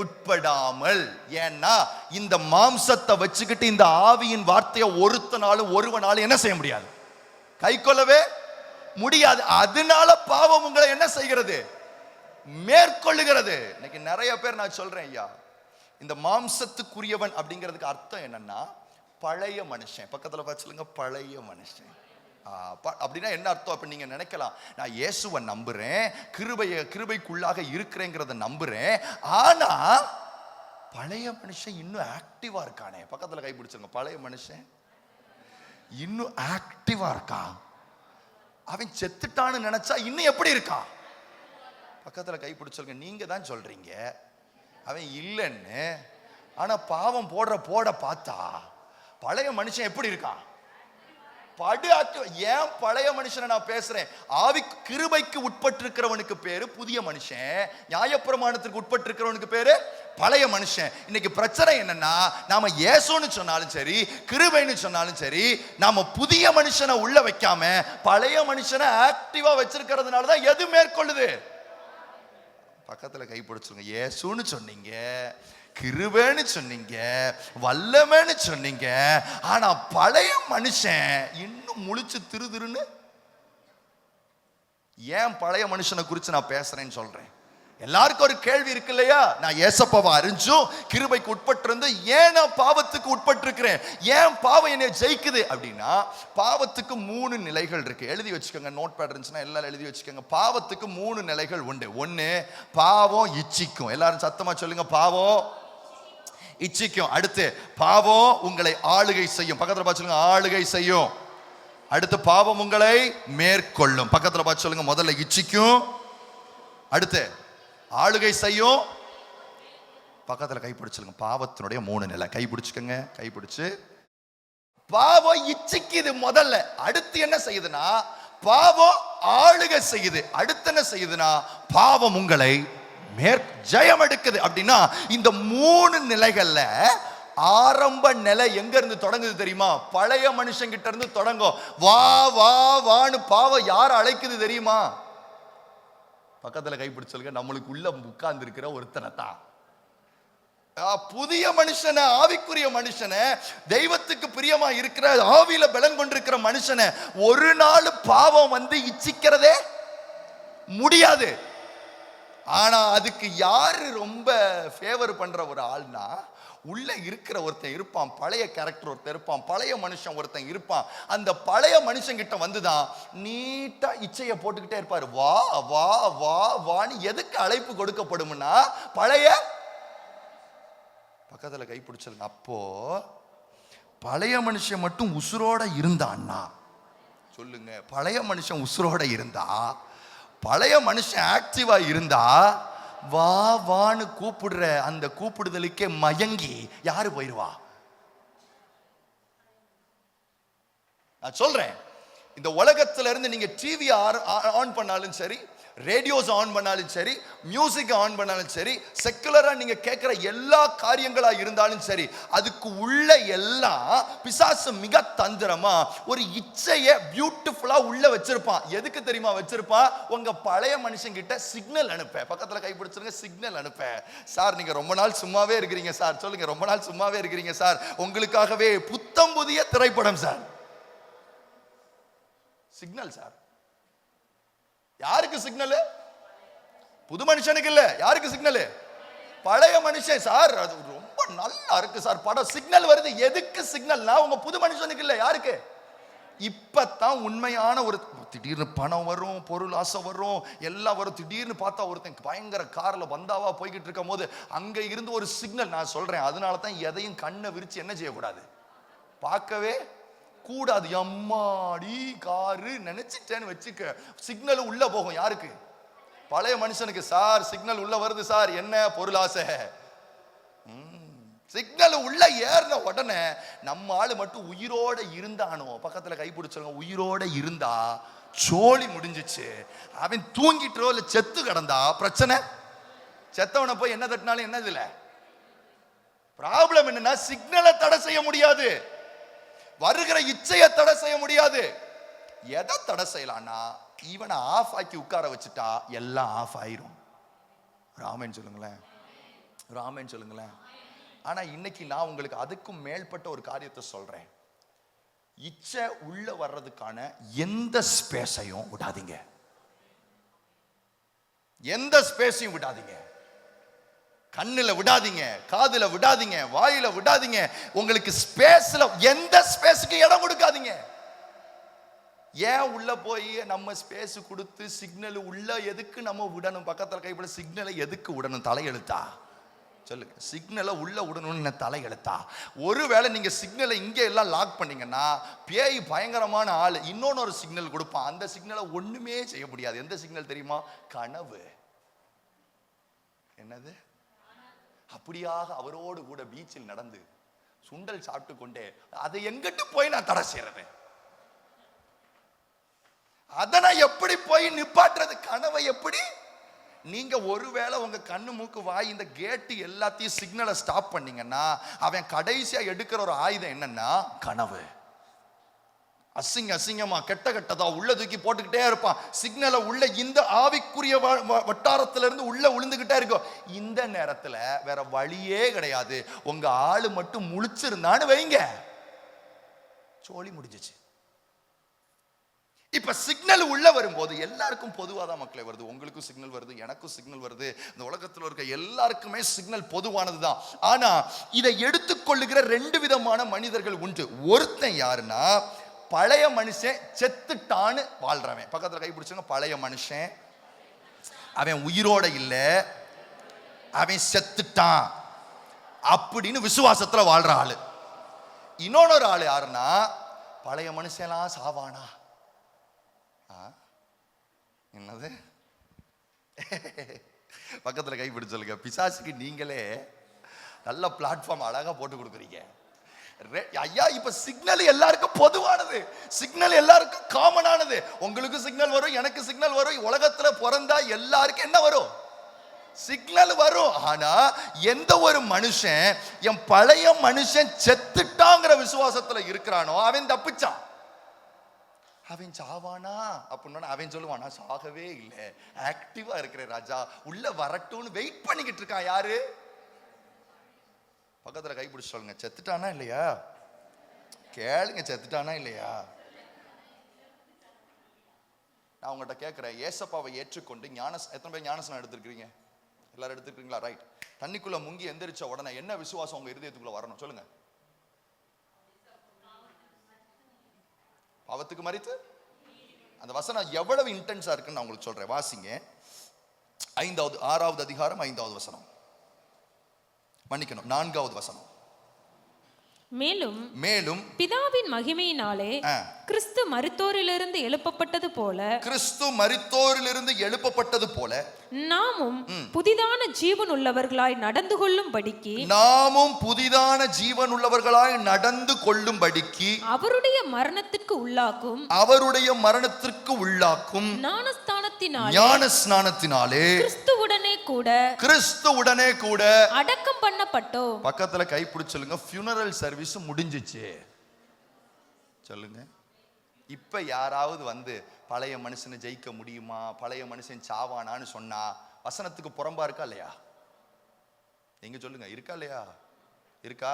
உட்படாமல். ஏன்னா இந்த மாம்சத்தை வச்சுக்கிட்டு இந்த ஆவியின் வார்த்தையை ஒருவனாலும் என்ன செய்ய முடியாது, கை கொள்ளவே முடியாது. அதனால பாவம் உங்களை என்ன செய்கிறது, மேற்கொள்ளுகிறது. இன்னைக்கு நிறைய பேர், நான் சொல்றேன் ஐயா, இந்த மாம்சத்துக்குரியவன் அப்படிங்கிறதுக்கு அர்த்தம் என்னன்னா பழைய மனுஷன். பக்கத்துல பார்த்துங்க, பழைய மனுஷன் அப்படின்னா என்ன அர்த்தம்? அப்ப நீங்க நினைக்கலாம், நான் இயேசுவை நம்புறேன், கிருபைக்குள்ளாக இருக்கிறேங்கிறத நம்புறேன், ஆனா பழைய மனுஷன் இன்னும் ஆக்டிவா இருக்கானே. பக்கத்துல கை பிடிச்சிருங்க, பழைய மனுஷன் இன்னும் ஆக்டிவா இருக்கான். அவன் செத்துட்டான்னு நினைச்சா இன்னும் எப்படி இருக்கான்? பக்கத்துல கை பிடிச்சிருங்க. நீங்க தான் சொல்றீங்க அவன் இல்லைன்னு, ஆனா பாவம் போட பார்த்தா பழைய மனுஷன் எப்படி இருக்கான்? ஏன் பழைய மனுஷனை நான் பேசுறேன்? ஆவி கிருபைக்கு உட்பட்டிருக்கிறவனுக்கு பேரு புதிய மனுஷன், நியாயப்பிரமாணத்திற்கு உட்பட்டிருக்கிறவனுக்கு பேரு பழைய மனுஷன். இன்னைக்கு பிரச்சனை என்னன்னா, நாம இயேசுன்னு சொன்னாலும் சரி, கிருபைன்னு சொன்னாலும் சரி, நாம புதிய மனுஷனை உள்ள வைக்காம பழைய மனுஷனை ஆக்டிவா வச்சிருக்கிறதுனால தான் எது மேற்கொள்ளுது. பக்கத்துல கை பிடிச்சுங்க. இயேசுன்னு சொன்னீங்க, கிருபைன்னு சொன்னீங்க, வல்லமைன்னு சொன்னீங்க, ஆனா பழைய மனுஷன் இன்னும் முழிச்சு திருன்னு. ஏன் பழைய மனுஷனை குறித்து நான் பேசுறேன்னு சொல்றேன். எல்லாருக்கும் ஒரு கேள்வி இருக்கு இல்லையா? நான் ஏசப்பாவை அறிஞ்சும் கிருபைக்கு உட்பட்டிருந்து ஏன் நான் பாவத்துக்கு உட்பட்டிருக்கிறேன், ஏன் பாவம் என்னை ஜெயிக்குது அப்படின்னா, பாவத்துக்கு 3 நிலைகள் இருக்கு. எழுதி வச்சுக்கோங்க, நோட் பேட் இருந்துச்சுன்னா எல்லாரும் எழுதி வச்சுக்கோங்க. பாவத்துக்கு 3 நிலைகள் உண்டு. ஒன்னு, பாவம் இச்சிக்கும். எல்லாரும் சத்தமா சொல்லுங்க, பாவம் இச்சிக்கும். அடுத்து, பாவம் உங்களை ஆளுகை செய்யும். பக்கத்துல பார்த்து சொல்லுங்க, ஆளுகை செய்யும். அடுத்து, பாவம் உங்களை மேற்கொள்ளும். பக்கத்துல பார்த்து சொல்லுங்க, முதல்ல இச்சிக்கும், அடுத்து ஆளுகை செய்யும். பக்கத்துல கை பிடிச்சிருங்க. பாவத்தினுடைய 3 நிலை. கை பிடிச்சுக்கங்க, கை பிடிச்சு. பாவம் இச்சிக்குது முதல்ல. அடுத்து என்ன செய்யுதுன்னா, பாவம் ஆளுகை செய்யுது. அடுத்து என்ன செய்யுதுன்னா, பாவம் உங்களை ஜெயம் எடுக்குது. அப்படின்னா இந்த 3 நிலைகள்ல ஆரம்ப நிலை எங்க இருந்து தொடங்குது தெரியுமா? பழைய மனுஷன் கிட்ட இருந்து தொடங்கும். வா வா வான்னு பாவம் யார் அழைக்குது தெரியுமா? பக்கத்துல கை பிடிச்சலுங்க, நம்மளுக்கு உள்ள உட்கார்ந்து இருக்கிற ஒருத்தனை தான். புதிய மனுஷனை, ஆவிக்குரிய மனுஷனை, தெய்வத்துக்கு பிரியமா இருக்கிற ஆவியில பலன் கொண்டிருக்கிற மனுஷனை ஒரு நாள் பாவம் வந்து இச்சிக்கிறதே முடியாது. ஆனா அதுக்கு யாரு ரொம்ப ஃபேவர் பண்ற ஒரு ஆள்னா, உள்ள இருக்கிற ஒருத்தன் இருப்பான், பழைய கேரக்டர் ஒருத்தன் இருப்பான், பழைய மனுஷன் ஒருத்தன் இருப்பான். அந்த பழைய மனுஷன் கிட்ட வந்துதான் நீட்டா இச்சையை போட்டுக்கிட்டே இருப்பாரு. வா வா வா வான்னு எதுக்கு அழைப்பு கொடுக்கப்படும்னா, பழைய. பக்கத்துல கை பிடிச்சிருங்க. அப்போ பழைய மனுஷன் மட்டும் உசுரோட இருந்தான்னா சொல்லுங்க, பழைய மனுஷன் உசுரோட இருந்தா, பழைய மனுஷன் ஆக்டிவா இருந்தா, வா வான்னு கூப்பிடுற அந்த கூப்பிடுதலுக்கே மயங்கி யாரு போயிருவா? நான் சொல்றேன், இந்த உலகத்துல இருந்து நீங்க டிவி ஆன் பண்ணாலும் சரி, ரேடியோஸ் ஆன் பண்ணாலும் சரி, மியூசிக் ஆன் பண்ணாலும் சரி, செக்குலரா நீங்க கேட்கிற எல்லா காரியங்களா இருந்தாலும் சரி, அதுக்கு உள்ள எல்லாம் பிசாசு மிக தந்திரமா ஒரு இச்சையை பியூட்டிஃபுல்லா உள்ள வச்சிருப்பான். எதுக்கு தெரியுமா வச்சிருப்பான்? உங்க பழைய மனுஷன் கிட்ட சிக்னல் அனுப்ப. பக்கத்துல கை பிடிச்சிருங்க, சிக்னல் அனுப்ப. சார் நீங்க ரொம்ப நாள் சும்மாவே இருக்கிறீங்க சார், சொல்லுங்க, ரொம்ப நாள் சும்மாவே இருக்கிறீங்க சார், உங்களுக்காகவே புத்தம் புதிய திரைப்படம் சார். Signal sir. யாருக்கு சிக்னல்? புது மனுஷனுக்கு இல்ல. யாருக்கு சிக்னல்? பழைய மனுஷன். சார் அது ரொம்ப நல்லா இருக்கு சார் படம், சிக்னல் வருது. எதுக்கு சிக்னல்னா உங்க புது மனுஷனுக்கு இல்ல. யாருக்கு? இப்பதான் உண்மையான ஒரு திடீர்னு பணம் வரும், பொருள் ஆசை வரும், எல்லாம் வரும். திடீர்னு பார்த்தா ஒருத்தன் பயங்கர கார்ல பந்தாவா போய்கிட்டு இருக்கும் போது அங்க இருந்து ஒரு சிக்னல். நான் சொல்றேன், அதனால தான் எதையும் கண்ணை விரிச்சு என்ன செய்யக்கூடாது, பார்க்கவே கூடாது. அம்மாடி காரு நினைச்சிட்டேன்னு வச்சுக்க, சிக்னல் உள்ள போகும். யாருக்கு? பழைய மனுஷனுக்கு. சார் சிக்னல் உள்ள வருது சார், என்ன பொருள் ஆசை. சிக்னல் உள்ள ஏறின உடனே நம்ம ஆளு மட்டும் உயிரோட இருந்தானோ, பக்கத்துல கை பிடிச்சவங்க உயிரோட இருந்தா சோழி முடிஞ்சிச்சு. அவன் தூங்கிட்டோ இல்ல செத்து கிடந்தா பிரச்சனை. செத்தவனை போய் என்ன தட்டினாலும் என்ன இல்ல ப்ராப்ளம். என்னன்னா சிக்னலை தடை செய்ய முடியாது, வருகிற இச்சையை தடை செய்ய முடியாது. எதை தடை செய்யலாம்னா இவனை ஆஃப் ஆக்கி உட்கார வச்சுட்டா எல்லாம் ஆஃப் ஆயிரும். ராமன் சொல்லுங்களேன், ராமன் சொல்லுங்களேன். ஆனா இன்னைக்கு நான் உங்களுக்கு அதுக்கும் மேல்பட்ட ஒரு காரியத்தை சொல்றேன். இச்சை உள்ள வர்றதுக்கான எந்த ஸ்பேஸையும் விடாதீங்க, எந்த ஸ்பேஸையும் விடாதீங்க. கண்ணுல விடாதீங்க, காதுல விடாதீங்க, வாயில விடாதீங்க. உங்களுக்கு ஸ்பேஸ்ல எந்த ஸ்பேஸுக்கு இடம் கொடுக்காதீங்க. ஏன் உள்ள போய் நம்ம ஸ்பேஸ் கொடுத்து சிக்னல் உள்ள எதுக்கு நம்ம விடணும்? பக்கத்துல கைப்பட சிக்னலை எதுக்கு விடணும்? தலையெழுத்தா? சொல்லுங்க. சிக்னலை உள்ள விடணும்னு தலையெழுத்தா? ஒருவேளை நீங்க சிக்னலை இங்க எல்லாம் லாக் பண்ணீங்கன்னா பேய் பயங்கரமான ஆள் இன்னொன்னு ஒரு சிக்னல் கொடுப்பான். அந்த சிக்னலை ஒண்ணுமே செய்ய முடியாது. எந்த சிக்னல் தெரியுமா? கனவு. என்னது? அப்படியாக அவரோடு கூட பீச்சில் நடந்து சுண்டல் சாப்பிட்டு கொண்டே அதை எங்கிட்டு போய் நான் தடை செய்யறது? அதை நான் எப்படி போய் நிப்பாட்டுறது? கனவை எப்படி? நீங்க ஒருவேளை உங்க கண்ணு மூக்கு வாய் இந்த கேட்டு எல்லாத்தையும் சிக்னலை ஸ்டாப் பண்ணீங்கன்னா அவன் கடைசியா எடுக்கிற ஒரு ஆயுதம் என்னன்னா கனவு. அசிங்கமா கெட்ட கெட்டதா உள்ள தூக்கி போட்டுக்கிட்டே இருப்பான். சிக்னலை உள்ள இந்த ஆவிக்குரிய வட்டாரத்துல இருந்து உள்ள விழுந்துகிட்டே இருக்கும். இந்த நேரத்துல வேற வழியே கிடையாது. உங்க ஆளு மட்டும் முழிச்சிருந்தான்னு வைங்க, சோழி முடிஞ்சிச்சு. இப்ப சிக்னல் உள்ள வரும்போது எல்லாருக்கும் பொதுவாதான் மக்களே வருது. உங்களுக்கும் சிக்னல் வருது, எனக்கும் சிக்னல் வருது, இந்த உலகத்தில் இருக்க எல்லாருக்குமே சிக்னல் பொதுவானதுதான். ஆனா இதை எடுத்துக்கொள்ளுகிற ரெண்டு விதமான மனிதர்கள் உண்டு. ஒருத்தன் யாருன்னா பழைய மனுஷன், செத்துட்டான்னு வாழ்றவன். பக்கத்துல கை பிடிச்சுங்க. பழைய மனுஷன், அவன் உயிரோட இல்ல, அவன் செத்துட்டான் அப்படின்னு விசுவாசத்துல வாழ்ற ஆளு. இன்னொன்னு ஆளு யாருன்னா பழைய மனுஷன்லாம் சாவானா? என்னது? பக்கத்துல கை பிடிச்சு சொல்லுங்க. பிசாசுக்கு நீங்களே நல்ல பிளாட்ஃபார்ம் அழகா போட்டு கொடுக்குறீங்க. ஐயா இப்ப சிக்னல் எல்லாருக்கும் பொதுவானது, சிக்னல் எல்லாருக்கும் காமனானது. உங்களுக்கு சிக்னல் வரும், எனக்கு சிக்னல் வரும். உலகத்துல பிறந்தா எல்லாருக்கும் என்ன வரும்? சிக்னல் வரும். ஆனா எந்த ஒரு மனுஷன் என் பழைய மனுஷன் செத்துட்டாங்கிற விசுவாசத்துல இருக்கிறானோ அவன் தப்பிச்சான். அவன் சாவானா அப்படின்னா அவன் சொல்லுவான், நான் சாகவே இல்லை, ஆக்டிவா இருக்கிறேன் ராஜா, உள்ள வரட்டும்னு வெயிட் பண்ணிக்கிட்டு இருக்கான். யாரு? பக்கத்துல கை பிடிச்சு சொல்லுங்க. செத்துட்டானா இல்லையா? கேளுங்க, செத்துட்டானா இல்லையா? நான் உங்கள்கிட்ட கேட்கிறேன், ஏசப்பாவை ஏற்றுக்கொண்டு எத்தனை பேர் ஞானஸ்நானம் எடுத்துருக்கீங்க? எல்லாரும் எடுத்துருக்கீங்களா? ரைட். தண்ணிக்குள்ள முங்கி எந்திரிச்ச உடனே என்ன விசுவாசம் உங்க இருதயத்துக்குள்ள வரணும்? சொல்லுங்க. பாவத்துக்கு மரித்து. அந்த வசனம் எவ்வளவு இன்டென்ஸா இருக்குன்னு நான் உங்களுக்கு சொல்றேன். வாசிங்க. 6வது அதிகாரம் 5வது வசனம். மன்னிக்கணும், 4வது வசனம். மேலும் பிதாவின் மகிமையினாலே கிறிஸ்து மரித்தோரிலிருந்து எழுப்பப்பட்டது போல நாமும் புதிதான ஜீவன் உள்ளவர்களாய் நடந்து கொள்ளும்படிக்கு அவருடைய மரணத்திற்கு உள்ளாக்கும் ஞானஸ்நானத்தினாலே கிறிஸ்துவுடனே கூட அடக்கம் பண்ணப்பட்டோம். பக்கத்துல கை பிடிச்சு சொல்லுங்க. ஃபியூனரல் சர்வீஸ் முடிஞ்சிச்சு. சொல்லுங்க. இப்ப யாராவது வந்து பழைய மனுஷனை ஜெயிக்க முடியுமா, பழைய மனுஷன் சாவானான்னு சொன்னா வசனத்துக்கு புறம்பா இருக்கா இல்லையா? நீங்க சொல்லுங்க, இருக்கா இல்லையா? இருக்கா?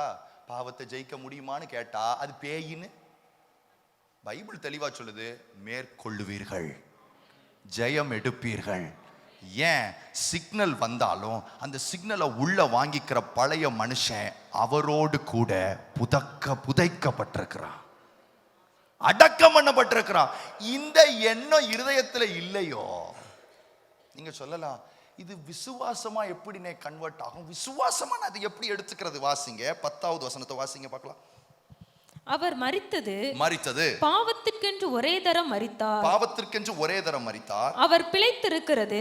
பாவத்தை ஜெயிக்க முடியுமான்னு கேட்டா அது பேயின்னு பைபிள் தெளிவா சொல்லுது. மேற்கொள்ளுவீர்கள், ஜெயம் எடுப்பீர்கள். ஏன்? சிக்னல் வந்தாலும் அந்த சிக்னலை உள்ள வாங்கிக்கிற பழைய மனுஷன் அவரோடு கூட புதைக்கப்பட்டிருக்கிறான், அடக்கம் பண்ணப்பட்டிருக்கிறான். இந்த எண்ணம் இருதயத்துல இல்லையோ, நீங்க சொல்லலாம், இது விசுவாசமா எப்படி கன்வெர்ட் ஆகும்? விசுவாசமா நான் அதை எப்படி எடுத்துக்கிறது? வாசிங்க 10வது வசனத்தை வாசிங்க பார்க்கலாம். அவர் மரித்தது பாவத்திற்கென்று ஒரே தரம் மரித்தார். அவர் பிழைத்திருக்கிறது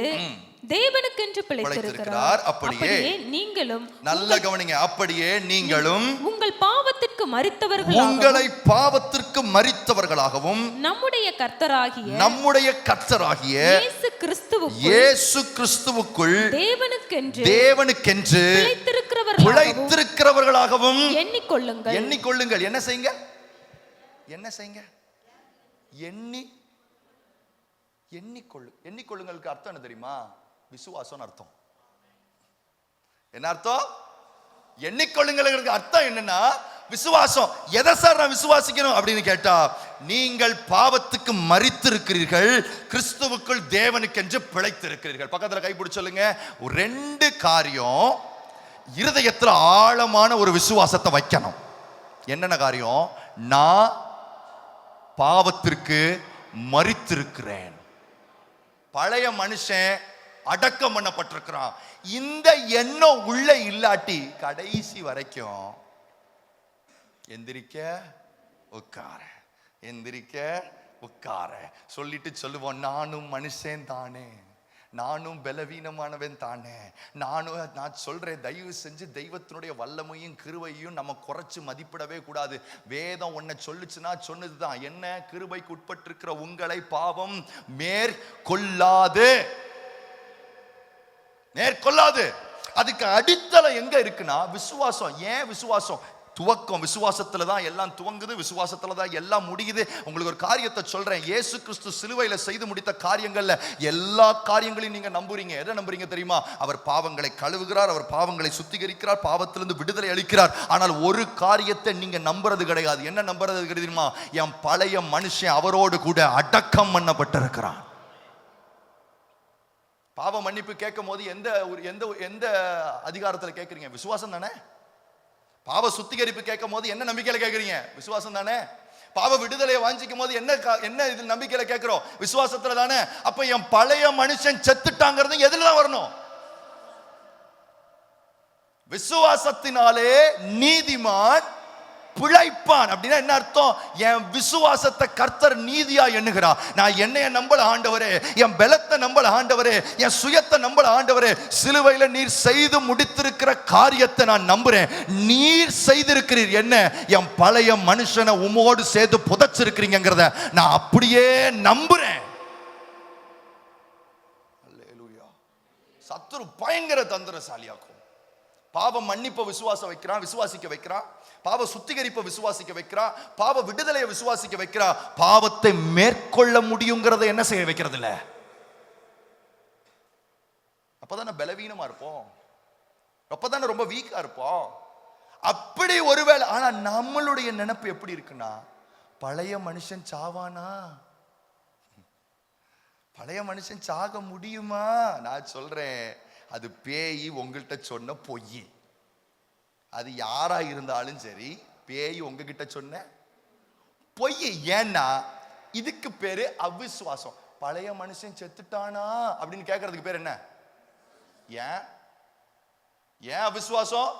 தேவனுக்கென்று பிழைத்திருக்கிறார். அப்படியே நீங்களும், நல்ல கவனிங்க, அப்படியே நீங்களும் உங்களை பாவத்திற்கு மரித்தவர்களாகவும் நம்முடைய கர்த்தராகிய இயேசு கிறிஸ்துவுக்குள் தேவனுக்கென்று பிழைத்திருக்கிறவர்களாகவும் எண்ணிக்கொள்ளுங்கள். என்ன செய்யுங்க? எண்ணி எண்ணிக்கொள்ளுங்களுக்கு அர்த்தம் என்ன தெரியுமா? விசுவாசம் அர்த்தம். என்ன அர்த்தம்? எண்ணிக்கொள்ளுங்களுக்கு அர்த்தம் என்னன்னா விசுவாசம். எதை சார் நான் விசுவாசிக்கணும் அப்படின்னு கேட்டா, நீங்கள் பாவத்துக்கு மரித்திருக்கிறீர்கள், கிறிஸ்துவுக்குள் தேவனுக்கென்று பிழைத்திருக்கிறீர்கள். பக்கத்துல கைப்பிடிச்சு சொல்லுங்க. 2 காரியம் இருதயத்துல ஆழமான ஒரு விசுவாசத்தை வைக்கணும். என்னென்ன காரியம்? நான் பாவத்திற்கு மரித்திருக்கிறேன், பழைய மனுஷன் அடக்கம் பண்ணப்பட்டிருக்கிறான். இந்த எண்ணம் உள்ள இல்லாட்டி கடைசி வரைக்கும் எந்திரிக்க உட்கார, எந்திரிக்க உட்கார சொல்லிட்டு சொல்லுவோம், நானும் மனுஷன் தானே, நானும் பலவீனமானவன் தானே, நான் சொல்றேன், தயவு செஞ்சு தெய்வத்தினுடைய வல்லமையும் கிருபையும் நம்ம குறைச்சு மதிப்பிடவே கூடாது. வேதம் உன்னை சொல்லுச்சுன்னா சொன்னதுதான். என்ன? கிருபைக்கு உட்பட்டிருக்கிற உங்களை பாவம் மேற்கொள்ளாது. அதுக்கு அடித்தளம் எங்க இருக்குன்னா விசுவாசம். ஏன் விசுவாசம்? துவக்கம் விசுவாசத்துல தான் எல்லாம் துவங்குது, விசுவாசத்துல தான் எல்லாம் முடியுது. உங்களுக்கு ஒரு காரியத்தை சொல்றேன், இயேசு கிறிஸ்து சிலுவையில செய்து முடித்த காரியங்கள்ல எல்லா காரியங்களையும் நீங்க நம்புறீங்க. எதை நம்புறீங்க தெரியுமா? அவர் பாவங்களை கழுவுகிறார், அவர் பாவங்களை சுத்திகரிக்கிறார், பாவத்திலிருந்து விடுதலை அளிக்கிறார். ஆனால் ஒரு காரியத்தை நீங்க நம்புறது கிடையாது. என்ன நம்புறது தெரியுமா? என் பழைய மனுஷன் அவரோடு கூட அடக்கம் பண்ணப்பட்டிருக்கிறான். பாவ மன்னிப்பு கேட்கும் போது எந்த அதிகாரத்துல கேட்கறீங்க? விசுவாசம் தானே. பாவ சுத்திகரிப்பு கேட்கும் போது என்ன நம்பிக்கையில கேட்கறீங்க? விசுவாசம் தானே. பாவ விடுதலையை வாஞ்சிக்கும் போது என்ன இதில் நம்பிக்கையில கேட்கிறோம்? விசுவாசத்துல தானே. அப்ப என் பழைய மனுஷன் செத்துட்டாங்கிறது எதுல தான் வரணும்? விசுவாசத்தினாலே நீதிமான் பிழைப்பான். அப்படின்னா என்ன அர்த்தம்? என் விசுவாசத்தை கர்த்தர் நீதியா எண்ணுகிறார். நான் என்னைய நம்பல ஆண்டவரே, என் பலத்தை நம்பல ஆண்டவரே, என் சுயத்தை நம்பல ஆண்டவரே, சிலுவையில நீர் செய்து முடித்திருக்கிற காரியத்தை நான் நம்புறேன். நீர் செய்திருக்கிறீர். என்ன? என் பழைய மனுஷனை உமோடு சேர்த்து புதைச்சிருக்கிறீங்கிறத நான் அப்படியே நம்புறேன். சத்துரு பயங்கர தந்திரசாலியாக்கும். பாவ மன்னிப்பை விசுவாசிக்க வைக்கிறான், பாவ சுத்திகரிப்பை விசுவாசிக்க வைக்கிறான், பாவ விடுதலையை விசுவாசிக்க வைக்கிறான். பாவத்தை மேற்கொள்ள முடியுங்கிறத என்ன செய்ய வைக்கிறது இல்ல. அப்பதானே பலவீனமா இருப்போம், அப்பதானே ரொம்ப வீக்கா இருப்போம். அப்படி ஒருவேளை, ஆனா நம்மளுடைய நினைப்பு எப்படி இருக்குன்னா, பழைய மனுஷன் சாவானா? பழைய மனுஷன் சாக முடியுமா? நான் சொல்றேன், அது பேய் உங்கள்கிட்ட சொன்ன பொய். அது யாரா இருந்தாலும் சரி, பேய் உங்ககிட்ட சொன்ன பொய். ஏன்னா இதுக்கு பேரு அவிசுவாசம். பழைய மனுஷன் செத்துட்டானா அப்படின்னு கேட்கறதுக்கு பேர் என்ன? ஏன் அவிசுவாசம்?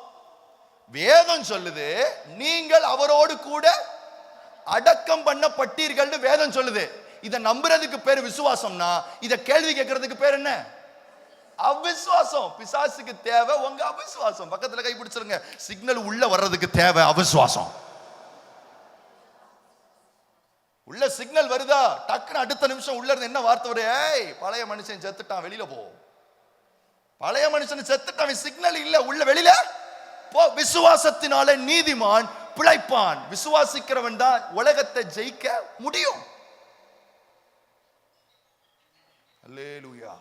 வேதம் சொல்லுது, நீங்கள் அவரோடு கூட அடக்கம் பண்ணப்பட்டீர்கள் வேதம் சொல்லுது. இதை நம்புறதுக்கு பேரு விசுவாசம்னா, இதை கேள்வி கேட்கறதுக்கு பேர் என்ன? அவிசுவாசம். பிசாசுக்கு தேவை உங்க அவிசுவாசம். பக்கத்துல கை பிடிச்சிருங்க. சிக்னல் உள்ள வர்றதுக்கு தேவை அவிசுவாசம். உள்ள சிக்னல் வருதா, டக்குன்னு அடுத்த நிமிஷம் உள்ள இருந்து என்ன வார்த்தை வரும்? ஏய், பழைய மனுஷன் செத்துட்டான், வெளியில போ. பழைய மனுஷன் செத்துட்டான், சிக்னல் இல்ல, உள்ள வெளியில போ. விசுவாசத்தினால நீதிமான் பிழைப்பான். விசுவாசிக்கிறவன் தான் உலகத்தை ஜெயிக்க முடியும். அல்லேலூயா,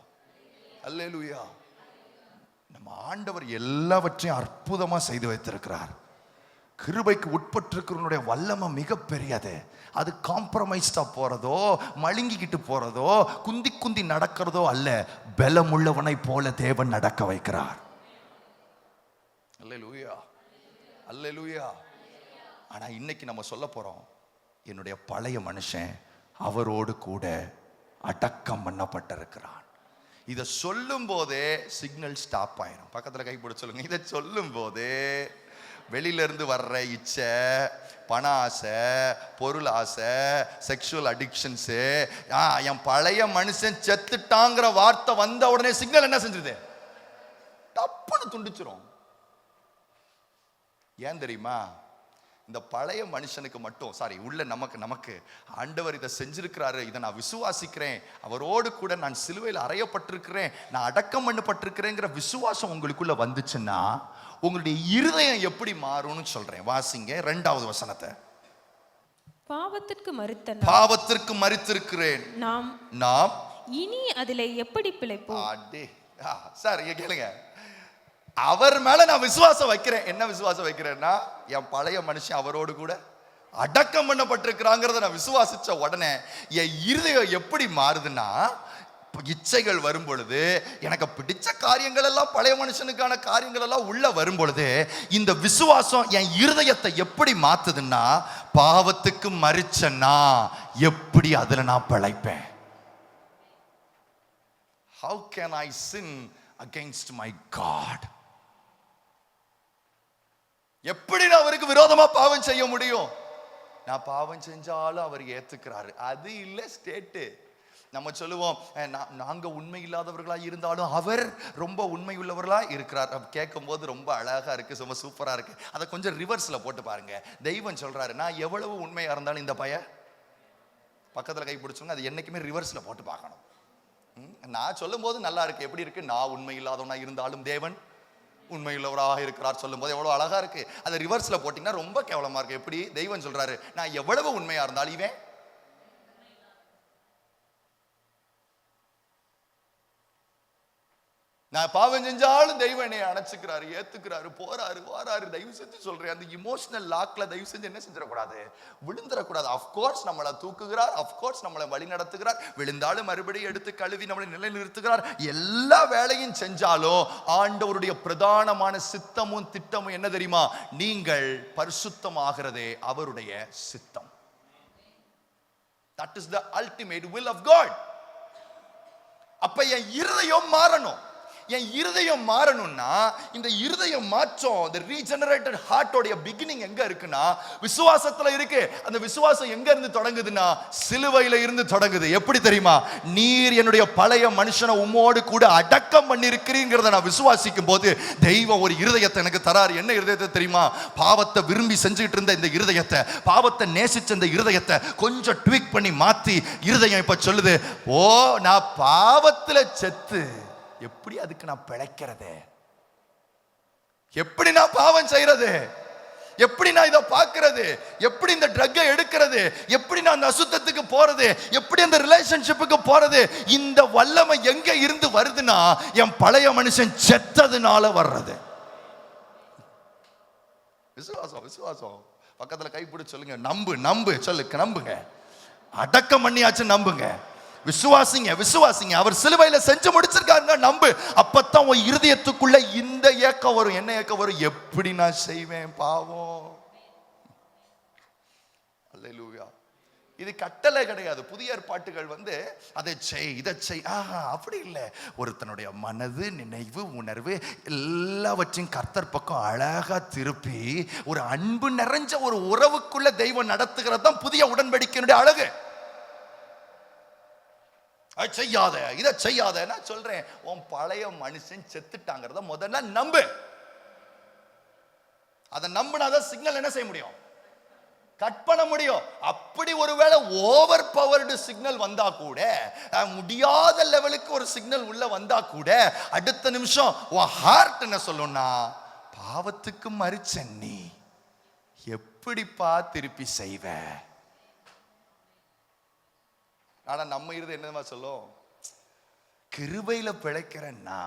அல்லேலூயா. நம்ம ஆண்டவர் எல்லாவற்றையும் அற்புதமா செய்து வைத்திருக்கிறார். கிருபைக்கு உட்பட்டிருக்கிறவனுடைய வல்லமை மிக பெரியது. அது காம்ப்ரமைஸ்டா போறதோ, மழுங்கிக்கிட்டு போறதோ, குந்தி குந்தி நடக்கிறதோ அல்ல. பலமுள்ளவனை போல தேவன் நடக்க வைக்கிறார். அல்லேலூயா, அல்லேலூயா. ஆனா இன்னைக்கு நம்ம சொல்ல போறோம், என்னுடைய பழைய மனுஷன் அவரோடு கூட அடக்கம் பண்ணப்பட்டிருக்கிறான். இதை சொல்லும் போதே சிக்னல் ஸ்டாப் ஆயிரும். பக்கத்துல கை போட சொல்லுங்க. இதை சொல்லும் போதே வெளியில இருந்து வர்ற இச்சை, பண ஆசை, பொருள் ஆசை, செக்ஷுவல் அடிக்ஷன்ஸ், என் பழைய மனுஷன் செத்துட்டாங்கிற வார்த்தை வந்த உடனே சிக்னல் என்ன செஞ்சது? தப்புன்னு துண்டிச்சிரும். ஏன் தெரியுமா? இந்த பழைய மனுஷனுக்கு மட்டும், உள்ள நமக்கு ஆண்டவர் இதை செஞ்சிருக்கிறாரு, இதை நான் விசுவாசிக்கிறேன், அவரோடு கூட நான் சிலுவையில் அறையப்பட்டிருக்கிறேன், நான் அடக்கம் பண்ணப்பட்டிருக்கிறேங்கிற விசுவாசம் உங்களுக்குள்ள வந்துச்சுன்னா உங்களுடைய இருதயம் எப்படி மாறும்னு சொல்றேன். வாசிங்க 2வது வசனத்தை. பாவத்திற்கு மரித்திருக்கிறேன், நாம் இனி அதிலே எப்படி பிழைப்போம்? அடே சார் இங்க கேளுங்க. அவர் மேல நான் விசுவாசம் வைக்கிறேன். என்ன விசுவாசம் வைக்கிறேன்னா, என் பழைய மனுஷன் அவரோடு கூட அடக்கம் பண்ணப்பட்டிருக்கிறாங்கிறத நான் விசுவாசிச்ச உடனே என் இருதயம் எப்படி மாறுதுன்னா, இச்சைகள் வரும் பொழுது, எனக்கு பிடிச்ச காரியங்கள் எல்லாம், பழைய மனுஷனுக்கான காரியங்கள் எல்லாம் உள்ள வரும் பொழுது, இந்த விசுவாசம் என் இருதயத்தை எப்படி மாத்துதுன்னா, பாவத்துக்கு மரிச்சனா எப்படி அதுல நான் பிழைப்பேன்? How can I sin against my God? எப்படி நான் அவருக்கு விரோதமா பாவம் செய்ய முடியும்? நான் பாவம் செஞ்சாலும் அவர் ஏத்துக்கிறாரு. அது இல்ல ஸ்டேட்டு. நம்ம சொல்லுவோம், நாங்க உண்மை இல்லாதவர்களா இருந்தாலும் அவர் ரொம்ப உண்மை உள்ளவர்களா இருக்கிறார். கேட்கும் போது ரொம்ப அழகா இருக்கு, ரொம்ப சூப்பரா இருக்கு. அதை கொஞ்சம் ரிவர்ஸ்ல போட்டு பாருங்க. தெய்வம் சொல்றாரு, நான் எவ்வளவு உண்மையா இருந்தாலும் இந்த பக்கத்துல கை பிடிச்சவங்க அது என்னைக்குமே ரிவர்ஸ்ல போட்டு பார்க்கணும். நான் சொல்லும் போது நல்லா இருக்கு. எப்படி இருக்கு? நான் உண்மை இல்லாதவனா இருந்தாலும் தேவன் உண்மையுள்ளவராக இருக்கிறார் சொல்லும் போது எவ்வளவு அழகா இருக்கு. அதை ரிவர்ஸ்ல போட்டீங்கன்னா ரொம்ப கேவலமா இருக்கு. எப்படி? தெய்வம் சொல்றாரு, நான் எவ்வளவு உண்மையா இருந்தாலும் இவன் நான் பாவம் செஞ்சாலும் தெய்வம் என்னை அணைச்சுக்கிறாரு, ஏத்துக்கிறாரு, போறாரு, வாராரு. தயவு செஞ்சு சொல்றேன், அந்த இமோஷனல் லாக்ல தயவு செஞ்சு என்ன செஞ்சிடக்கூடாது, விழுந்துடக்கூடாது. அப்கோர்ஸ் நம்மளை தூக்குகிறார், அப்கோர்ஸ் நம்மளை வழி நடத்துகிறார், விழுந்தாலும் மறுபடியும் எடுத்து கழுவி நம்மளை நிலைநிறுத்துகிறார். எல்லா வேலையும் செஞ்சாலும் ஆண்டவருடைய பிரதானமான சித்தமும் திட்டமும் என்ன தெரியுமா? நீங்கள் பரிசுத்தமாகிறதே அவருடைய சித்தம். That is the ultimate will of God. அப்ப என் இருதயம் மாறணும். என் இருதயம் மாறணும்னா, இந்த இருதய மாற்றம், the regenerated heart உடைய beginning எங்க இருக்குன்னா விசுவாசத்துல இருக்கு. அந்த விசுவாசம் எங்க இருந்து தொடங்குதுன்னா சிலுவையில இருந்து தொடங்குது. எப்படி தெரியுமா? நீர் என்னுடைய பழைய மனுஷனை உம்மோடு கூட அடக்கம் பண்ணி இருக்கிறீங்கிறத நான் விசுவாசிக்கும் போது தெய்வம் ஒரு இருதயத்தை எனக்கு தராரு. என்ன இருதயத்தை தெரியுமா? பாவத்தை விரும்பி செஞ்சுட்டு இருந்த இந்த இருதயத்தை, பாவத்தை நேசிச்ச இந்த இருதயத்தை கொஞ்சம் ட்வீக் பண்ணி மாத்தி இருதயம் இப்ப சொல்லுது, ஓ நான் பாவத்துல செத்து எப்படி அதுக்கு நான் பிழைக்கிறது? எப்படி நான் பாவம் செய்யறது? எப்படி நான் இதை பார்க்கிறது? எப்படி இந்த ட்ரக்கை எடுக்கிறது? எப்படி நான் அந்த அசுத்தத்துக்கு போறது? எப்படி அந்த ரிலேஷன்ஷிப்புக்கு போறது? இந்த வல்லமை எங்க இருந்து வருதுன்னா என் பழைய மனுஷன் செத்ததுனால வர்றது. விசுவாசம், விசுவாசம். பக்கத்துல கைப்பிடி சொல்லுங்க, நம்பு, நம்பு சொல்லுங்க, நம்புங்க. அடக்கம் பண்ணியாச்சு, நம்புங்க. விசுவாசிங்க, விசுவாசிங்க. அவர் சிலுவையில செஞ்சு முடிச்சிருக்காருங்க, நம்பு. அப்பதான் உன் இருதயத்துக்குள்ள இந்த ஏக்கம் வரும். என்ன ஏக்கம் வரும்? எப்படி நான் செய்வேன் பாவம். அல்லேலூயா. இது கட்டளை கிடையாது. புதிய ஏற்பாட்டுகள் அதை செய், இதை செய், அப்படி இல்லை. ஒருத்தனுடைய மனது, நினைவு, உணர்வு எல்லாவற்றையும் கர்த்தர் பக்கம் அழகா திருப்பி ஒரு அன்பு நிறைஞ்ச ஒரு உறவுக்குள்ள தெய்வம் நடத்துகிறது தான் புதிய உடன்படிக்கையினுடைய அழகு. செய்யாத, இதை செய்யாத. நான் சொல்றேன், உன் பழைய மனுஷன் செத்துட்டாங்கிறத முதல்ல நம்பு. அதை நம்பினாதான் சிக்னல் என்ன செய்ய முடியும்? கட் பண்ண முடியும். அப்படி ஒருவேளை ஓவர் பவர்டு சிக்னல் வந்தா கூட, முடியாத லெவலுக்கு ஒரு சிக்னல் உள்ள வந்தா கூட, அடுத்த நிமிஷம் உன் ஹார்ட் என்ன சொல்லும்னா, பாவத்துக்கு மரிச்ச நீ எப்படிப்பா திருப்பி செய்வ? ஆனா நம்ம இருது என்னமா சொல்லும்? கிருபையில பிழைக்கிறேன்னா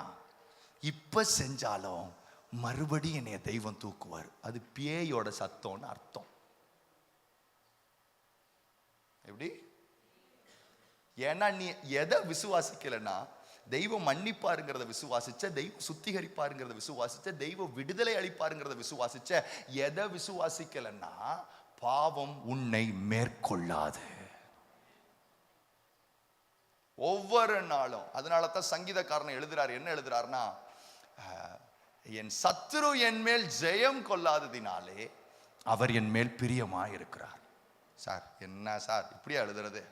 இப்ப செஞ்சாலும் மறுபடியும் என்னைய தெய்வம் தூக்குவார். அது பேயோட சத்தம்னு அர்த்தம். எப்படி? ஏன்னா நீ எதை விசுவாசிக்கலன்னா, தெய்வம் மன்னிப்பாருங்கிறத விசுவாசிச்ச, தெய்வம் சுத்திகரிப்பாருங்கிறத விசுவாசிச்ச, தெய்வம் விடுதலை அளிப்பாருங்கிறத விசுவாசிச்ச, எதை விசுவாசிக்கலன்னா பாவம் உன்னை மேற்கொள்ளாது. ஒவ்வொரு நாளும். அதனால தான் சங்கீதக்காரன் எழுதுறாரு. என்ன எழுதுறாருன்னா, என் சத்துரு என் மேல் ஜெயம் கொள்ளாததினாலே அவர் என் மேல் பிரியமா இருக்கிறார். சார் என்ன சார் இப்படியா எழுதுறது?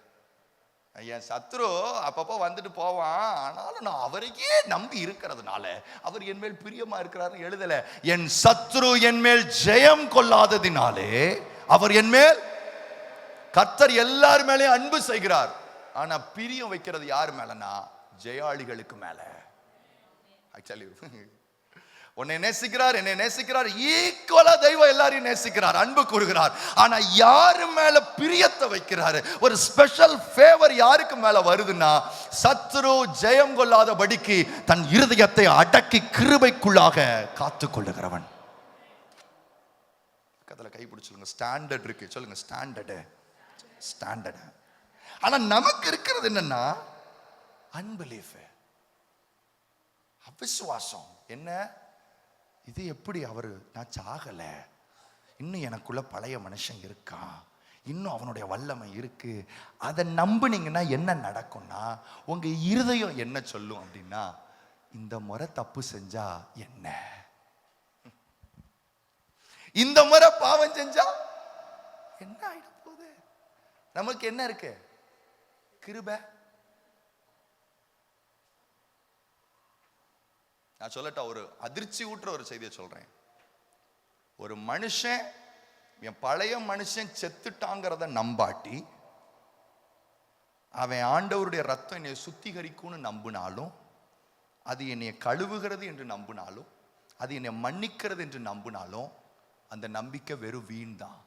என் சத்துரு அப்பப்போ வந்துட்டு போவான், ஆனாலும் நான் அவரையே நம்பி இருக்கிறதுனால அவர் என் மேல் பிரியமா இருக்கிறார்னு எழுதல. என் சத்துரு என் மேல் ஜெயம் கொள்ளாததினாலே அவர் என் மேல், கர்த்தர் எல்லார் மேலேயும் அன்பு செய்கிறார். ஆனா பிரியம் வைக்கிறது யார் மேலனா? ஜெயாளிகளுக்கு மேல. உன்னை நேசிக்கிறார், என்னை நேசிக்கிறார், ஈக்குவலா தெய்வம் எல்லாரையும் நேசிக்கிறார், அன்பு கூறுகிறார். ஆனா யாரு மேல பிரியத்தை வைக்கிறாரு, ஒரு ஸ்பெஷல் ஃபேவர் யாருக்கு மேல வருதுன்னா, சத்துரு ஜெயம் கொள்ளாதபடிக்கு தன் இருதயத்தை அடக்கி கிருபைக்குள்ளாக காத்து கொள்ளுகிறவன். கதல கை பிடிச்சு ஸ்டாண்டர்ட் இருக்கு, சொல்லுங்க ஸ்டாண்டர்டு. ஸ்டாண்டர்டு. ஆனா நமக்கு இருக்கிறது என்னன்னா அன்பிலீஃப், அவிசுவாசம். என்ன இது, எப்படி அவரு, நான் சாகல, இன்னும் எனக்குள்ள பழைய மனுஷன் இருக்கான், இன்னும் அவனுடைய வல்லமை இருக்கு. அதை நம்புனீங்கன்னா என்ன நடக்கும்னா, உங்க இருதயம் என்ன சொல்லும் அப்படின்னா, இந்த முறை தப்பு செஞ்சா என்ன, இந்த முறை பாவம் செஞ்சா என்ன ஆயிட போகுது, நமக்கு என்ன இருக்கு, கிருபை. நான் சொல்லட்டா, ஒரு அதிர்ச்சி ஊட்டுற ஒரு செய்தியை சொல்றேன். ஒரு மனுஷன் என் பழைய மனுஷன் செத்துட்டாங்கிறத நம்பாட்டி, அவன் ஆண்டவருடைய ரத்தம் என்னை சுத்திகரிக்கும்னு நம்பினாலும், அது என்னை கழுவுகிறது என்று நம்பினாலும், அது என்னை மன்னிக்கிறது என்று நம்பினாலும், அந்த நம்பிக்கை வெறும் வீண் தான்.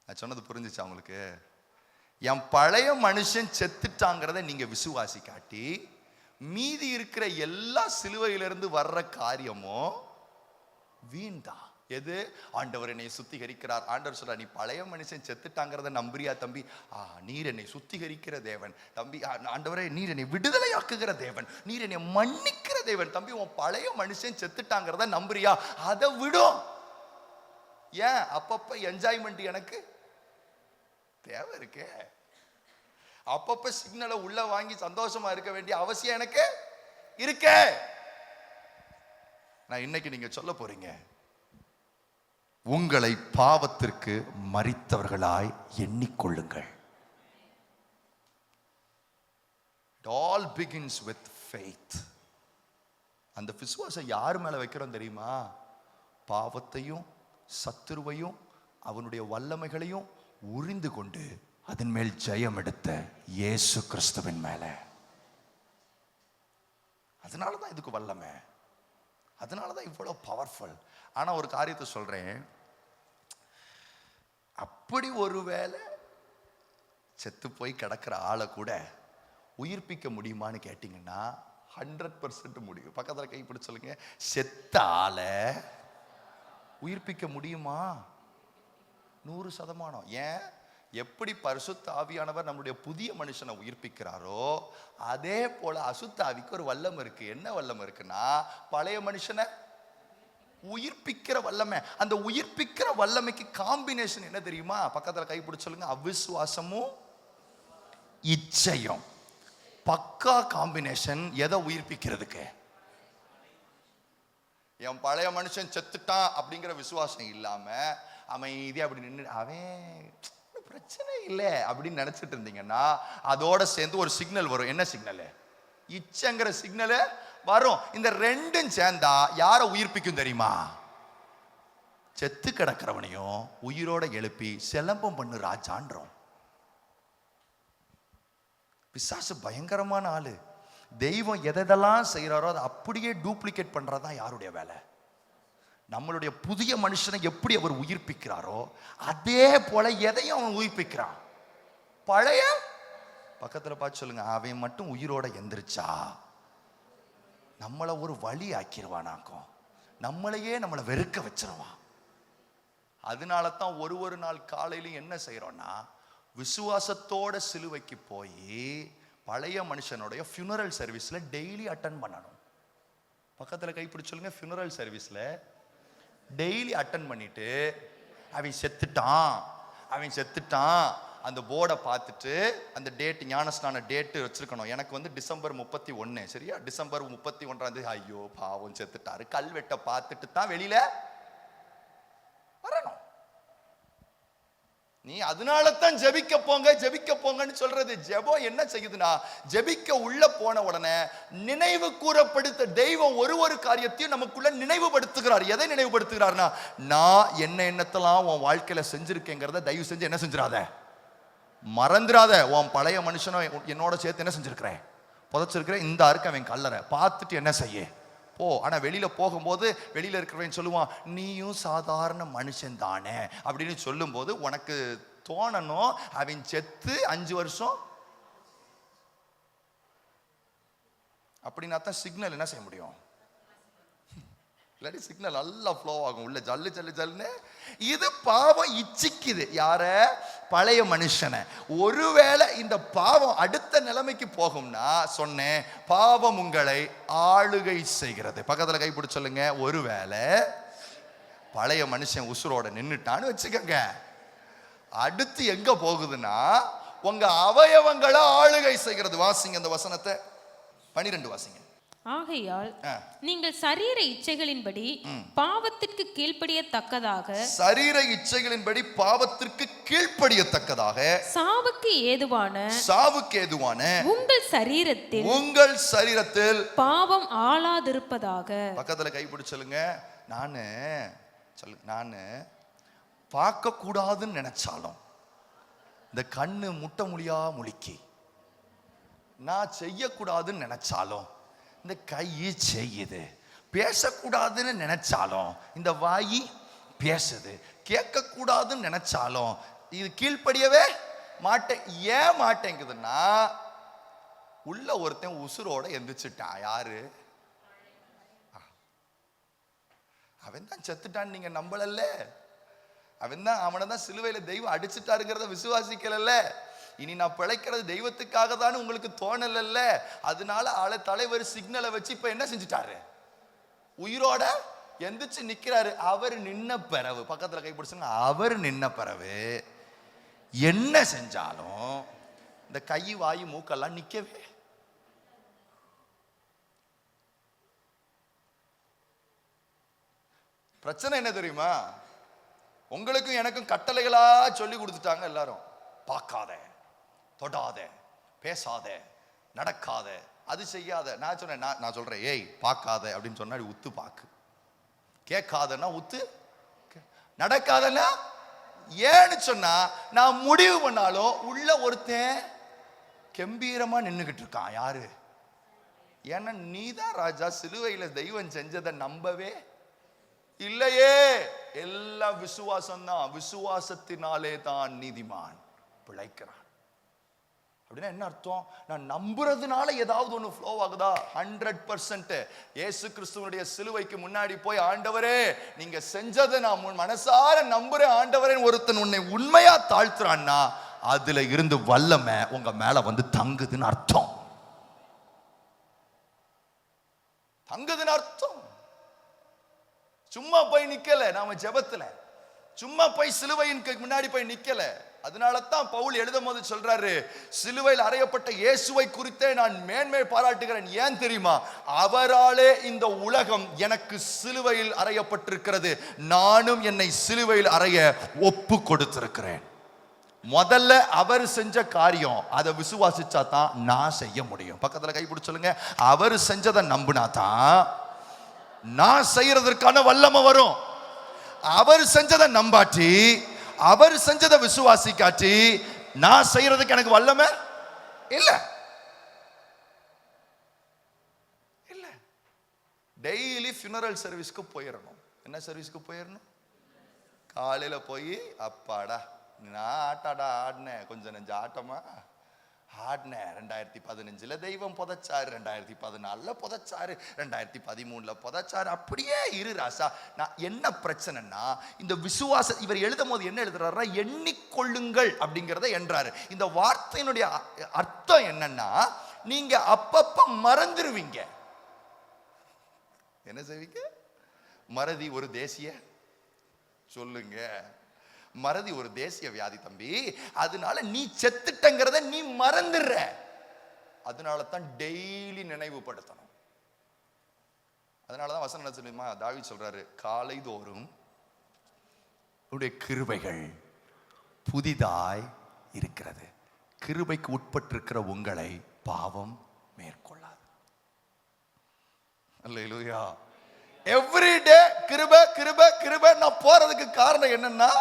நான் சொன்னது புரிஞ்சுச்சா உங்களுக்கு? என் பழைய மனுஷன் செத்துட்டாங்கிறத நீங்க விசுவாசி காட்டி, மீதி இருக்கிற எல்லா சிலுவையிலிருந்து வர்ற காரியமும் வீண் தான். எது? ஆண்டவர் என்னை சுத்திகரிக்கிறார். ஆண்டவர் சொல்ற, நீ பழைய மனுஷன் செத்துட்டாங்கிறத நம்புறியா தம்பி? நீர் என்னை சுத்திகரிக்கிற தேவன் தம்பி. ஆண்டவரே, நீர் என்னை விடுதலையாக்குகிற தேவன், நீர் என்னை மன்னிக்கிற தேவன் தம்பி. உன் பழைய மனுஷன் செத்துட்டாங்கிறத நம்புறியா? அதை விடும். ஏன்? அப்பப்ப என்ஜாய்மெண்ட் எனக்கு தேவை இருக்கே, அப்பப்ப சிக்னலை உள்ள வாங்கி சந்தோஷமா இருக்க வேண்டிய அவசியம் எனக்கு இருக்கே. நான் இன்னைக்கு நீங்க சொல்ல போறீங்க, உங்களை பாவத்திற்கு மரித்தவர்களாய் எண்ணிக்கொள்ளுங்கள். It all begins with faith. அந்த விசுவாசம் யார் மேல வைக்கிறோம் தெரியுமா? பாவத்தையும் சத்துருவையும் அவனுடைய வல்லமைகளையும் உரிந்து கொண்டு அதன் மேல் ஜெயம் எடுத்த இயேசு கிறிஸ்துவின் மேல. அதனாலதான் இதுக்கு வல்லமை, அதனாலதான் இவ்வளவு பவர்ஃபுல். ஆனா ஒரு காரியத்தை சொல்றேன், அப்படி ஒருவேளை செத்து போய் கிடக்கிற ஆளை கூட உயிர்ப்பிக்க முடியுமான்னு கேட்டீங்கன்னா 100% முடியும். பக்கத்துல கை பிடிச்சு சொல்லுங்க, செத்த ஆளை உயிர்ப்பிக்க முடியுமா? 100%. ஏன்? எப்படி பரிசுத்த ஆவியானவர் நம்முடைய புதிய மனுஷனை உயிர்ப்பிக்கிறாரோ, அதே போல அசுத்த ஆவிக்கு ஒரு வல்லமை இருக்கு. என்ன வல்லமை இருக்குன்னா, பழைய மனுஷனை உயிர்ப்பிக்கிற வல்லமை. அந்த உயிர்ப்பிக்கிற வல்லமைக்கு காம்பினேஷன் என்ன தெரியுமா? பக்கத்துல கை பிடிச்சு சொல்லுங்க, அவிசுவாசமும் இச்சையும். பக்கா காம்பினேஷன். எதை உயிர்ப்பிக்கிறதுக்கு? என் பழைய மனுஷன் செத்துட்டான் அப்படிங்கிற விசுவாசம் இல்லாம அமைதியா அப்படி நின்று அவன் பிரச்சனை இல்லை அப்படின்னு நினைச்சிட்டு இருந்தீங்கன்னா, அதோட சேர்ந்து ஒரு சிக்னல் வரும். என்ன சிக்னல்? இச்சங்கிற சிக்னல் வரும். இந்த ரெண்டும் சேர்ந்தா யாரை உயிர்ப்பிக்கும் தெரியுமா? செத்து கிடக்கிறவனையும் உயிரோட எழுப்பி சிலம்பம் பண்ணு ராஜான்றோம். பிசாசு பயங்கரமான ஆளு. தெய்வம் எதெல்லாம் செய்யறாரோ அதை அப்படியே டூப்ளிகேட் பண்றதுதான் யாருடைய வேலை? நம்மளுடைய புதிய மனுஷனை எப்படி அவர் உயிர்ப்பிக்கிறாரோ அதே போல எதையும் அவன் உயிர்ப்பிக்கிறான். பழைய பக்கத்துல பார்த்து சொல்லுங்க, அவன் மட்டும் உயிரோட எந்திரிச்சா நம்மளை ஒரு வழி ஆக்கிடுவானாக்கும், நம்மளையே நம்மளை வெறுக்க வச்சிருவான். அதனால தான் ஒரு நாள் காலையிலும் என்ன செய்யறோம்னா, விசுவாசத்தோட சிலுவைக்கு போய் பழைய மனுஷனுடைய ஃபியூனரல் சர்வீஸ்ல டெய்லி அட்டன் பண்ணணும். பக்கத்துல கைப்பிடி சொல்லுங்க, ஃபியூனரல் சர்வீஸ்ல டெய்லி அட்டன் பண்ணிட்டு, அவன் செத்துட்டான் அந்த போர்டை பார்த்துட்டு, அந்த டேட் ஞானஸ்நான டேட்டு வச்சிருக்கணும். எனக்கு வந்து டிசம்பர் 31, சரியா? டிசம்பர் 31 ஐயோ பாவம் செத்துட்டாரு, கல்வெட்டை பார்த்துட்டு தான் வெளியில வரணும். நீ அதனால தான் ஜெபிக்க போங்கன்னு சொல்றது. ஜெபம் என்ன செய்யுதுன்னா, ஜெபிக்க உள்ள போன உடனே நினைவு கூறப்படுத்த தெய்வம் ஒரு காரியத்தையும் நமக்குள்ள நினைவுபடுத்துகிறார். எதை நினைவுபடுத்துகிறார்னா, நான் என்னத்தெல்லாம் உன் வாழ்க்கையில செஞ்சிருக்கேங்கிறத தயவு செஞ்சு என்ன செஞ்சிடாத, மறந்துடாத. உன் பழைய மனுஷனை என்னோட சேர்த்து என்ன செஞ்சிருக்கிறேன்? புதைச்சிருக்கிற இந்த அறுக்க அவன் கல்லறை பார்த்துட்டு என்ன செய்ய போ. ஆனா வெளியில போகும்போது வெளியில இருக்கிறவன் சொல்லுவான், நீயும் சாதாரண மனுஷன் தானே அப்படின்னு சொல்லும் போது உனக்கு தோணணும் அவன் செத்து 5 வருஷம் அப்படின்னா தான் சிக்னல் என்ன செய்ய முடியும். இல்லாட்டி சிக்னல் நல்லா ஃப்ளோ ஆகும் உள்ள ஜல்லு ஜல்லு ஜல்லுன்னு. இது பாவம் இச்சிக்குது யார, பழைய மனுஷனை. ஒருவேளை இந்த பாவம் அடுத்த நிலைமைக்கு போகும்னா சொன்னேன், பாவம் உங்களை ஆளுகை செய்கிறது. பக்கத்துல கைப்பிடி சொல்லுங்க. ஒருவேளை பழைய மனுஷன் உசுரோட நின்னுட்டான்னு வச்சுக்கோங்க, அடுத்து எங்க போகுதுன்னா உங்க அவயவங்களை ஆளுகை செய்கிறது. வாசிங்க அந்த வசனத்தை, 12 வாசிங்க. ஆகையால் நீங்கள் சரீர இச்சைகளின்படி பாவத்திற்கு கீழ்ப்படியத்தக்கதாக, சரீர இச்சைகளின்படி பாவத்திற்கு கீழ்ப்படியத்தக்கதாக, சாவுக்கு ஏதுவான உங்கள் சரீரத்தில் பாவம் ஆளாதிருப்பதாக. பக்கத்துல கைப்பிடி சொல்லுங்க. நானு பார்க்க கூடாதுன்னு நினைச்சாலும் இந்த கண்ணு முட்ட முடியா முழிக்கி, நான் செய்யக்கூடாதுன்னு நினைச்சாலும் இந்த கை செய்யுது, பேசக்கூடாதுன்னு நினைச்சாலும் இந்த வாய் பேசுது, கேட்கக்கூடாதுன்னு நினைச்சாலும் இது கீழ்ப்படியவே மாட்டேன். ஏன் மாட்டேங்குதுன்னா உள்ள ஒருத்தன் உசுரோட எந்திரிச்சிட்டான். யாரு? அவன் தான் செத்துட்டான், நீங்க நம்பலல்ல. அவன் தான், அவனை தான் சிலுவையில தெய்வம் அடிச்சுட்டாருங்கிறத விசுவாசிக்கல. இனி நான் பிழைக்கிறது தெய்வத்துக்காக தான் உங்களுக்கு தோணல. அதனால தலைவர் சிக்னலை வச்சு இப்ப என்ன செஞ்சுட்டாரு, உயிரோட எந்திரிச்சு நிக்கிறாரு. அவர் நின்ன பிறகு, பக்கத்துல கைப்பிடிச்சுங்க, அவர் நின்ன பிறகு என்ன செஞ்சாலும் இந்த கை வாயு மூக்கெல்லாம் நிக்கவே. பிரச்சனை என்ன தெரியுமா, உங்களுக்கும் எனக்கும் கட்டளைகளா சொல்லி கொடுத்துட்டாங்க எல்லாரும். பார்க்காத, தொடாத, பேசாத, நடக்காத, அது செய்யாத. நான் சொன்னேன், நான் சொல்றேன், ஏய் பார்க்காத அப்படின்னு சொன்னா உத்து பாக்கு, கேட்காதன்னா உத்து, நடக்காதன்னா ஏன்னு சொன்னா நான் முடிவு பண்ணாலும் உள்ள ஒருத்தன் கம்பீரமா நின்னுகிட்டு இருக்கான். யாரு? ஏன்னா நீதான் ராஜா, சிலுவையில தெய்வம் செஞ்சதை நம்பவே இல்லையே. எல்லாம் விசுவாசம் தான், விசுவாசத்தினாலே தான் நீதிமான் பிழைக்கிறான். அப்படின்னா என்ன அர்த்தம்? நான் நம்புறதுனால ஏதாவது ஒண்ணு ஃப்ளோ ஆகுதா? 100%. இயேசு கிறிஸ்துவனுடைய சிலுவைக்கு முன்னாடி போய், ஆண்டவரே நீங்க செஞ்சதை நான் மனசார நம்புறேன் ஆண்டவரே, ஒருத்தன் உன்னை உண்மையா தாழ்த்துறான்னா அதுல இருந்து வல்லமை உங்க மேல வந்து தங்குதுன்னு அர்த்தம். தங்குதுன்னு அர்த்தம். சும்மா போய் நிக்கல நாம ஜெபத்துல, சும்மா போய் சிலுவையின் முன்னாடி போய் நிக்கல. அதனால தான் பவுல் எழுதும் போது சொல்றாரு, சிலுவையில் அறையப்பட்ட இயேசுவை குறித்தே நான் மேன்மை பாராட்டுகிறேன். ஏன் தெரியுமா? அவராலே இந்த உலகம் எனக்கு சிலுவையில் அறையப்பட்டிருக்கிறது, நானும் என்னை சிலுவையில் அறைய ஒப்பு கொடுத்திருக்கிறேன். முதல்ல அவர் செஞ்ச காரியம் அதை விசுவாசிச்சா தான் நான் செய்ய முடியும். பக்கத்துல கைப்பிடி சொல்லுங்க. அவர் செஞ்சதை நம்பினா தான் நான் செய்யறதற்கான வல்லமை வரும். அவர் செஞ்சதை நம்பாட்டி, அவர் செஞ்சதை விசுவாசிக்காட்டி நான் செய்யறதுக்கு எனக்கு வல்லமை இல்ல. இல்ல. டெய்லி ஃபியூனரல் சர்வீஸ்க்கு போயிடணும். என்ன சர்வீஸ்க்கு போயிடணும்? காலையில போய், அப்பாடா நான் ஆட்டாடா ஆடினேன், கொஞ்சம் நெஞ்ச ஆட்டமா ஆடினேன். 2015 தெய்வம் புதைச்சாரு, 2014 புதைச்சாரு, 2013 புதைச்சாரு. அப்படியே இரு ராசா. நான் என்ன பிரச்சனைன்னா, இந்த விசுவாச இவர் எழுதும் போது என்ன எழுதுறாருன்னா, எண்ணிக்கொள்ளுங்கள் அப்படிங்கிறத என்றாரு. இந்த வார்த்தையினுடைய அர்த்தம் என்னன்னா, நீங்க அப்பப்ப மறந்துருவீங்க. என்ன செய்வீங்க? மறதி ஒரு தேசிய, சொல்லுங்க, மறதி ஒரு தேசிய வியாதி தம்பி. அதனால நீ செத்துட்டங்கிறத நீ மறந்துடுற. அதனால தான் டெய்லி நினைவுபடுத்தணும். அதனாலதான் வசனம் என்ன சொல்லுமா, தாவீது சொல்றாரு, காலை தோறும் உன்னுடைய கிருபைகள் புதிதாய் இருக்கிறது. கிருபைக்கு உட்பட்டிருக்கிற உங்களை பாவம் மேற்கொள்ளாது. அல்லேலூயா. எவ்ரி டே கிருபை கிருபை கிருபை. நான் போறதுக்கு காரணம் என்னன்னா,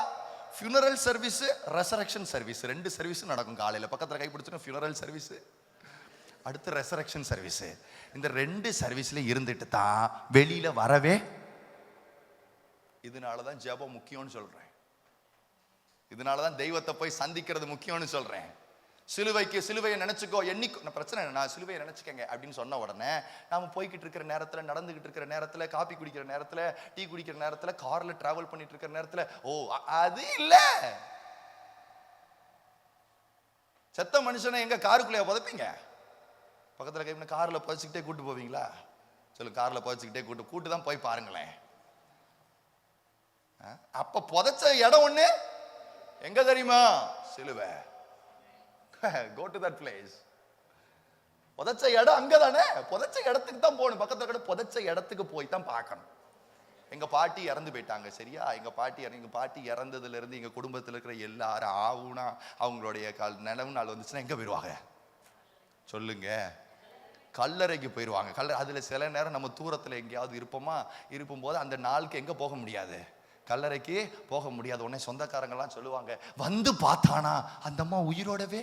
funeral service, resurrection service, 2 service நடக்கும் காலையில. பக்கத்துல கைப்பிடிச்சுங்க, ஃபியூனரல் சர்வீஸ். அடுத்து ரெசரக்ஷன் சர்வீஸ். இந்த 2 சர்வீஸ்ல இருந்துட்டு தான் வெளியில வரவே. இதனாலதான் ஜெபம் முக்கியம்னு சொல்றேன். இதனாலதான் தெய்வத்தை போய் சந்திக்கிறது முக்கியம்னு சொல்றேன். சிலுவையை நினைச்சுக்கோ, என்னைக்கு பிரச்சனை என்ன, நான் சிலுவையை நினைச்சுக்கங்க அப்படின்னு சொன்ன உடனே நாம போய்கிட்டு இருக்கிற நேரத்துல, நடந்துகிட்டு இருக்கிற நேரத்துல, காபி குடிக்கிற நேரத்துல, டீ குடிக்கிற நேரத்துல, கார்ல டிராவல் பண்ணிட்டு இருக்கிற நேரத்துல, ஓ அது இல்ல. செத்த மனுஷனை எங்க காருக்குள்ளே புதைப்பீங்க? பக்கத்துல கை கார்ல புதைச்சிக்கிட்டே கூட்டு போவீங்களா? சொல்லு, கார்ல புதைச்சிக்கிட்டே கூட்டு தான் போய் பாருங்களேன். அப்ப புதைச்ச இடம் ஒண்ணு எங்க தெரியுமா? சிலுவை. Go to that place. புதைச்ச இடம் அங்கதானே. புதைச்ச இடத்துக்கு தான் போகணும். பக்கத்துல புதைச்ச இடத்துக்கு போய் தான் பார்க்கணும். எங்க பாட்டி இறந்து போயிட்டாங்க, சரியா? எங்க பாட்டி இறந்ததுல இருந்து எங்க குடும்பத்துல இருக்கிற எல்லாரும் ஆகுனா அவங்களுடைய நினைவு நாள் வந்துச்சுன்னா எங்க போயிருவாங்க சொல்லுங்க? கல்லறைக்கு போயிருவாங்க. அதுல சில நேரம் நம்ம தூரத்துல எங்கேயாவது இருக்கும்போது அந்த நாளுக்கு எங்க போக முடியாது, கல்லறைக்கு போக முடியாது. உடனே சொந்தக்காரங்கெல்லாம் சொல்லுவாங்க, வந்து பார்த்தானா அந்த அம்மா உயிரோடவே.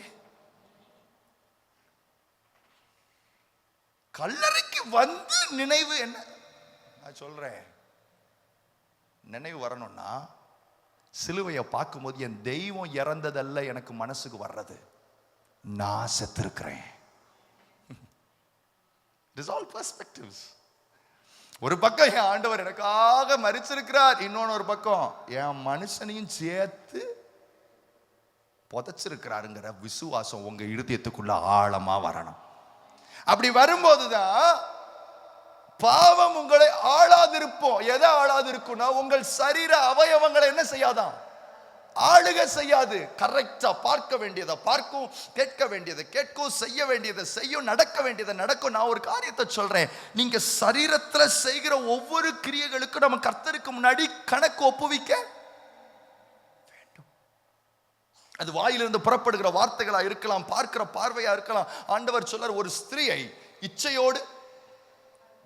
கல்லறைக்கு வந்து நினைவு என்ன? நான் சொல்றேன், நினைவு வரணும்னா சிலுவையை பார்க்கும்போது என் தெய்வம் இறந்ததல்ல எனக்கு மனசுக்கு வர்றது, நான் செத்திருக்கிறேன். It is all perspectives. ஒரு பக்கம் என் ஆண்டவர் எனக்காக மரிச்சிருக்கிறார், இன்னொன்னு ஒரு பக்கம் என் மனுஷனையும் சேர்த்து புதைச்சிருக்கிறாருங்கிற விசுவாசம் உங்க இருதயத்துக்குள்ள ஆழமா வரணும். அப்படி வரும்போதுதான் பாவம் உங்களை ஆளாதிருப்போம். எதை ஆளாதிருக்கும்னா உங்கள் சரீர அவயவங்களை என்ன செய்யாதான், ஆளுகை செய்யாது. கரெக்டா பார்க்க வேண்டியதை பார்க்கும், கேட்க வேண்டியதை கேட்கும், செய்ய வேண்டியதை செய்யும், நடக்க வேண்டியதை நடக்கும். நான் ஒரு காரியத்தை சொல்றேன், நீங்க சரீரத்துல செய்கிற ஒவ்வொரு கிரியைகளுக்கும் நம்ம கர்த்தருக்கு முன்னாடி கணக்கு ஒப்புவிக்க வேண்டும். அது வாயிலிருந்து புறப்படுகிற வார்த்தைகளா இருக்கலாம், பார்க்கிற பார்வையா இருக்கலாம். ஆண்டவர் சொல்றார், ஒரு ஸ்திரீயை இச்சையோடு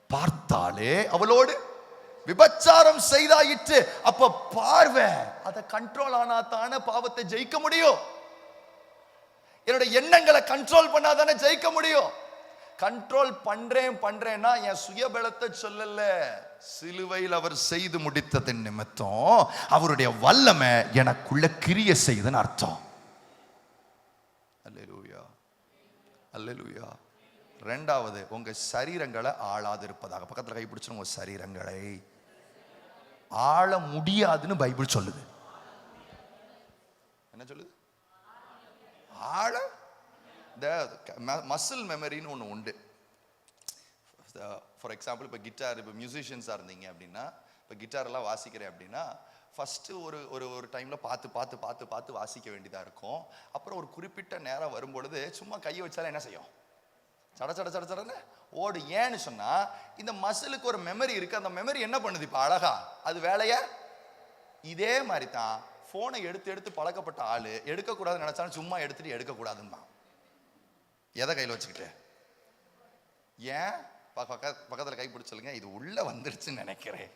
பார்த்தாலே அவளோடு விபச்சாரம் செய்தாயிற்று. அப்ப பார்வை அதை கண்ட்ரோல் ஆனா தானே பாவத்தை ஜெயிக்க முடியும். என்னோட எண்ணங்களை கண்ட்ரோல் பண்ணாதானே ஜெயிக்க முடியும். கண்ட்ரோல் பண்றேன்னா என் சுயபலத்தை சொல்லல, சிலுவையில் அவர் செய்து முடித்ததன் நிமித்தம் அவருடைய வல்லமை எனக்குள்ள கிரிய செய்தன்னு அர்த்தம். அல்லேலூயா, அல்லேலூயா. ரெண்டாவது, உங்க சரீரங்களை ஆளாது இருப்பதாக. பக்கத்துல கை பிடிச்சு, உங்க சரீரங்களை ஆள முடியாதுன்னு பைபிள் சொல்லுது. என்ன சொல்லுது? ஆள மசில் மெமரின்னு ஒன்று உண்டு. ஃபார் எக்ஸாம்பிள், இப்போ கிட்டார், இப்போ மியூசிஷியன்ஸாக இருந்தீங்க அப்படின்னா, இப்போ கிட்டாரெல்லாம் வாசிக்கிறேன் அப்படின்னா ஃபஸ்ட்டு ஒரு டைமில் பார்த்து வாசிக்க வேண்டியதாக இருக்கும். அப்புறம் ஒரு குறிப்பிட்ட நேரம் வரும்பொழுது சும்மா கையை வச்சாலும் என்ன செய்யும், சடன்னு ஓடு. ஏன்னு சொன்னா இந்த மசிலுக்கு ஒரு மெமரி இருக்கு. அந்த மெமரி என்ன பண்ணுது இப்ப அழகா அது வேலைய. இதே மாதிரி தான் போனை எடுத்து பழக்கப்பட்ட ஆளு எடுக்கக்கூடாதுன்னு நினைச்சாலும் சும்மா எடுத்துட்டு எடுக்கக்கூடாதுன்னு தான். எதை கையில் வச்சுக்கிட்டு, ஏன் பக்கத்துல கை பிடிச்சலுங்க, இது உள்ள வந்துருச்சுன்னு நினைக்கிறேன்,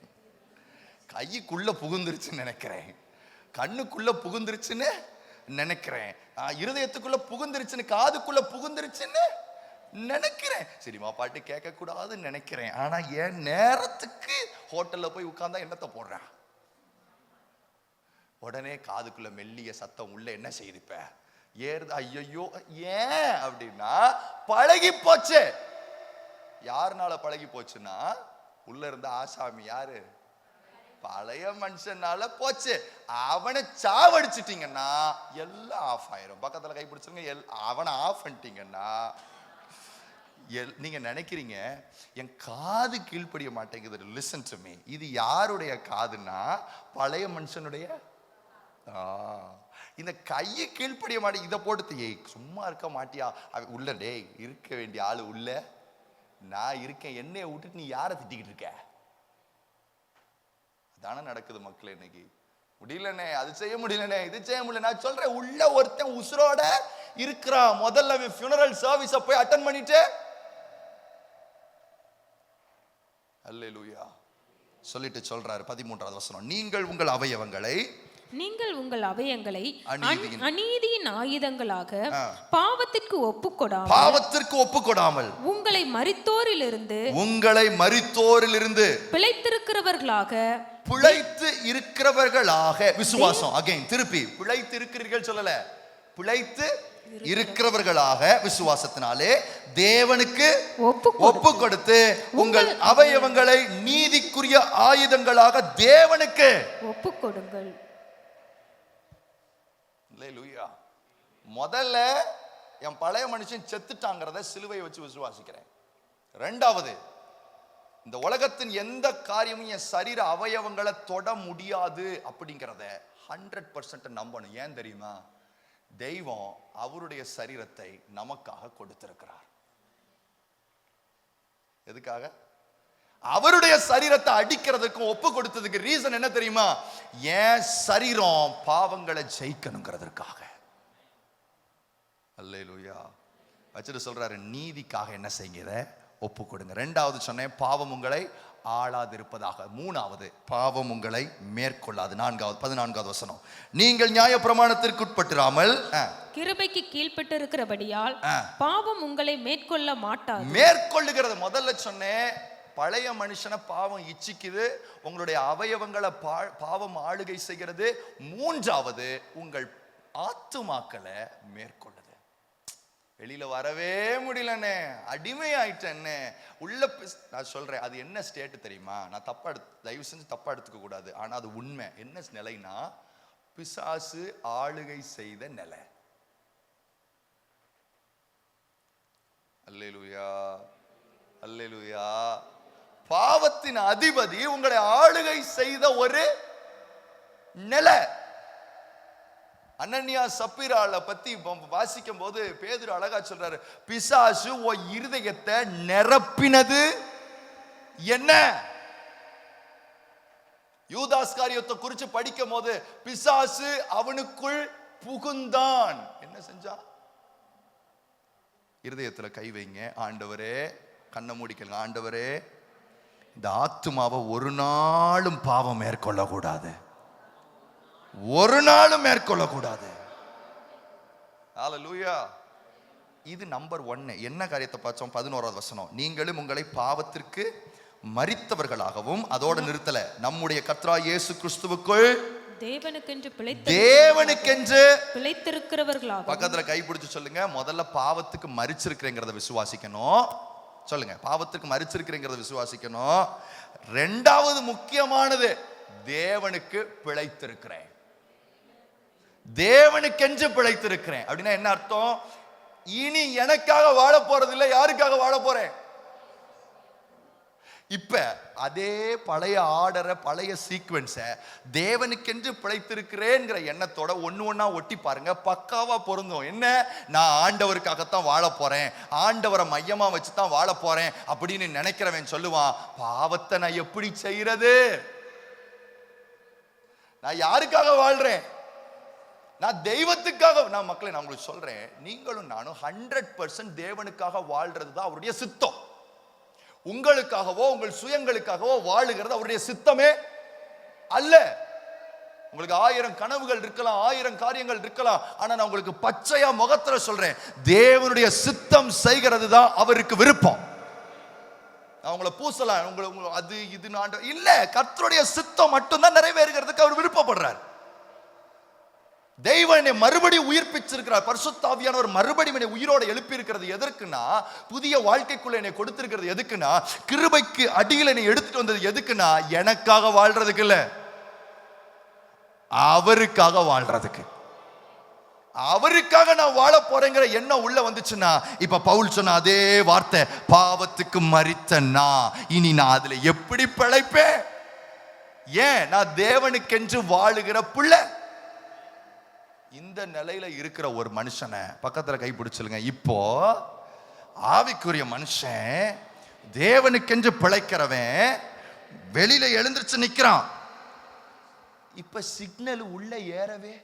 கைக்குள்ள புகுந்துருச்சுன்னு நினைக்கிறேன், கண்ணுக்குள்ள புகுந்துருச்சுன்னு நினைக்கிறேன், இருதயத்துக்குள்ள புகுந்துருச்சுன்னு, காதுக்குள்ள புகுந்துருச்சுன்னு நினைக்கிறேன், சினிமா பாட்டு கேட்க கூடாதுன்னு நினைக்கிறேன். ஆனா என் நேரத்துக்கு ஹோட்டல்ல போய் உட்கார்ந்தா என்னத்தை போடுறேன், உடனே காதுக்குள்ள மெல்லிய சத்தம் உள்ள என்ன செய்திப்ப ஏறுது. ஐயோ, ஏன் அப்படின்னா பழகி போச்சு. யாருனால பழகி போச்சுன்னா உள்ள இருந்த ஆசாமி யாரு, பழைய மனுஷனால போச்சு. அவனை சாவடிச்சிட்டீங்கன்னா எல்லாம் ஆஃப் ஆயிரும். பக்கத்துல கை பிடிச்சிருங்க, அவனை ஆஃப் பண்ணிட்டீங்கன்னா நீங்க நினைக்கிறீங்க என் காது கீழ்ப்படிய மாட்டேங்குது. லிசன் டு மீ, இது யாருடைய காதுன்னா பழைய மனுஷனுடைய. இந்த கையை கீழ்ப்படிய மாட்டேங்க, இதை போட்டு சும்மா இருக்க மாட்டியா, உள்ள டேய் இருக்க வேண்டிய ஆளு உள்ள நான் இருக்கேன், என்னைய விட்டுட்டு நீ யாரை திட்டிக்கிட்டு இருக்க. அதானே நடக்குது மக்கள் இன்னைக்கு. முடியலனே, அது செய்ய முடியலனே, இது செய்ய முடியல. நான் சொல்றேன், உள்ள ஒருத்தன் உசுரோட இருக்கிறான். முதல்ல ஃபியூனரல் சர்வீஸ போய் அட்டெண்ட் பண்ணிட்டு அல்லேலூயா சொல்லிட்டு சொல்றாரு 13வது வசனம், நீங்கள் உங்கள் அவயவங்களை நீங்கள் உங்கள் அவயங்களை அநீதியின் ஆயுதங்களாக பாவத்திற்கு ஒப்புக்கொடாமல் உங்களை மரித்தோரிலிருந்து பிழைத்து இருக்கிறவர்களாக விசுவாசம். அகைன் திருப்பி பிழைத்து இருக்கிறீர்கள் சொல்லல, பிழைத்து இருக்கிறவர்களாக விசுவாசத்தினாலே தேவனுக்கு ஒப்பு கொடுத்து உங்கள் அவயவங்களை நீதிக்குரிய ஆயுதங்களாக தேவனுக்கு ஒப்பு கொடுங்கள். முதல்ல என் பழைய மனுஷன் செத்துட்டாங்கிறத சிலுவையை வச்சு விசுவாசிக்கிறேன். ரெண்டாவது, இந்த உலகத்தின் எந்த காரியமும் என் சரீர அவயவங்களை தொட முடியாது அப்படிங்கிறத 100% நம்பணும். ஏன் தெரியுமா? தெய்வம் அவருடைய சரீரத்தை நமக்காக கொடுத்திருக்கிறார். எதுக்காக? அவருடைய சரீரத்தை அடிக்கிறதுக்கும் ஒப்பு கொடுத்ததுக்கு ரீசன் என்ன தெரியுமா? ஏன் சரீரம் பாவங்களை ஜெயிக்கணுங்கிறதுக்காக. அல்லேலூயா. வச்சுட்டு சொல்றாரு, நீதிக்காக என்ன செய்யுங்க, ஒப்பு கொடுங்க. ரெண்டாவது சொன்னேன், பாவம் உங்களை ஆளாதிருப்பதாக. மூணாவது, பாவம் உங்களை மேற்கொள்ளாது. 14வது வசனம், நீங்கள் நியாய பிரமாணத்திற்கு உட்பட்டிராமல் கிருபைக்கு கீழ்ப்பட்டு இருக்கிறபடியால் பாவம் உங்களை மேற்கொள்ள மாட்டாது. மேற்கொள்ளுகிறது முதல்ல சொன்னேன், பழைய மனுஷனை பாவம் இச்சிக்குது, உங்களுடைய அவயவங்களை பாவம் ஆளுகை செய்கிறது. மூன்றாவது, உங்கள் ஆத்துமாக்களை மேற்கொள்ளுது. வெளியில வரவே முடியலண்ணே, அடிமை ஆயிட்டேன்னு உள்ள. நான் சொல்றேன், அது என்ன ஸ்டேட் தெரியுமா? நான் தயவு செஞ்சு தப்பா எடுத்துக்க கூடாது, ஆனா அது உண்மை. என்ன நிலைனா, பிசாசு ஆளுகை செய்த நிலை. அல்லேலூயா, அல்லேலூயா. பாவத்தின் அதிபதி உங்களை ஆளுகை செய்த ஒரு நிலை. அனனியா சப்பீராள பத்தி வாசிக்கும் போது பேதுரு அழகா சொல்றாரு, பிசாசு உன் இருதயத்தை நிரப்பினது என்ன? யூதாஸ் காரியத்தை குறித்து படிக்கும் போது பிசாசு அவனுக்குள் புகுந்தான். என்ன செஞ்சா? இருதயத்துல கை வைங்க, ஆண்டவரே, கண்ணை மூடிக்கங்க. ஆண்டவரே, இந்த ஆத்துமாவை ஒரு நாளும் பாவம் மேற்கொள்ள கூடாது, ஒரு நாளும் மேற்கொள்ளக்கூடாது. ஹல்லேலூயா. இது நம்பர் 1. என்ன காரியத்தை பார்த்தோம்? 11வது வசனம், நீங்களும் உங்களை பாவத்திற்கு மரித்தவர்களாகவும், அதோட நிறுத்தல, நம்முடைய கர்த்தராகிய இயேசு கிறிஸ்துவுக்குள் தேவனுக்கென்று பிழைத்திருக்கிறவர்களாகவும். பக்கத்துல கை பிடிச்சு சொல்லுங்க, முதல்ல பாவத்துக்கு மரிச்சிருக்கிறேங்கிறத விசுவாசிக்கணும். சொல்லுங்க, பாவத்துக்கு மரிச்சிருக்கிறேங்கிறத விசுவாசிக்கணும். ரெண்டாவது முக்கியமானது, தேவனுக்கு பிழைத்திருக்கிறேன். தேவனுக்கென்று பிழைத்திருக்கிறேன் அப்படின்னா என்ன அர்த்தம்? இனி எனக்காக வாழ போறது இல்லை, யாருக்காக வாழ போறேன்? இப்ப அதே பழைய ஆர்டரை, பழைய சீக்வென்ஸ தேவனுக்கென்று பிழைத்திருக்கிறேங்கிற எண்ணத்தோட ஒண்ணா ஒட்டி பாருங்க, பக்காவா பொருந்தும். என்ன? நான் ஆண்டவருக்காகத்தான் வாழ போறேன், ஆண்டவரை மையமா வச்சுதான் வாழ போறேன் அப்படின்னு நினைக்கிறவன் சொல்லுவான், பாவத்தை நான் எப்படி செய்யறது? நான் யாருக்காக வாழ்றேன்? நான் தெய்வத்துக்காக. நான் மக்களை, நான் உங்களுக்கு சொல்றேன், நீங்களும் நானும் 100% தேவனுக்காக வாழ்றது தான் அவருடைய சித்தம். உங்களுக்காகவோ உங்கள் சுயங்களுக்காகவோ வாழுகிறது அவருடைய சித்தமே அல்ல. உங்களுக்கு 1000 கனவுகள் இருக்கலாம், 1000 காரியங்கள் இருக்கலாம், ஆனா நான் உங்களுக்கு பச்சையா முகத்துல சொல்றேன், தேவனுடைய சித்தம் செய்கிறது தான் அவருக்கு விருப்பம். அவங்கள பூசலாம், உங்களை அது இது இல்ல, கர்த்தருடைய சித்தம் மட்டும்தான் நிறைவேறுகிறதுக்கு அவர் விருப்பப்படுறார். தெய்வம் என்னை மறுபடியும் உயிர்ப்பிச்சிருக்கிறார். பரிசுத்த ஆவியானவர் மறுபடியும் என்னை உயிரோட எழுப்பி இருக்கிறது எதற்குனா, புதிய வாழ்க்கைக்குள்ள என்னை கொடுத்திருக்கிறது எதுக்குன்னா, கிருபைக்கு அடியில் என்னை எடுத்துட்டு வந்தது எதுக்குன்னா, எனக்காக வாழ்றதுக்கு இல்ல, அவருக்காக வாழ்றதுக்கு. அவருக்காக நான் வாழ போறேங்கிற எண்ணம் உள்ள வந்துச்சுன்னா, இப்ப பவுல் சொன்ன அதே வார்த்தை, பாவத்துக்கு மரித்தனா இனி நான் அதுல எப்படி பிழைப்பேன்? ஏன்? நான் தேவனுக்கென்று வாழுகிற பிள்ளை. இந்த நிலையில இருக்கிற ஒரு மனுஷனை பக்கத்துல கை பிடிச்சிருங்க. இப்போ ஆவிக்குரிய மனுஷன், தேவனுக்கென்று பிழைக்கிறவன் வெளியில எழுந்திருச்சு நிக்கிறான். இப்ப சிக்னல் உள்ள ஏறவே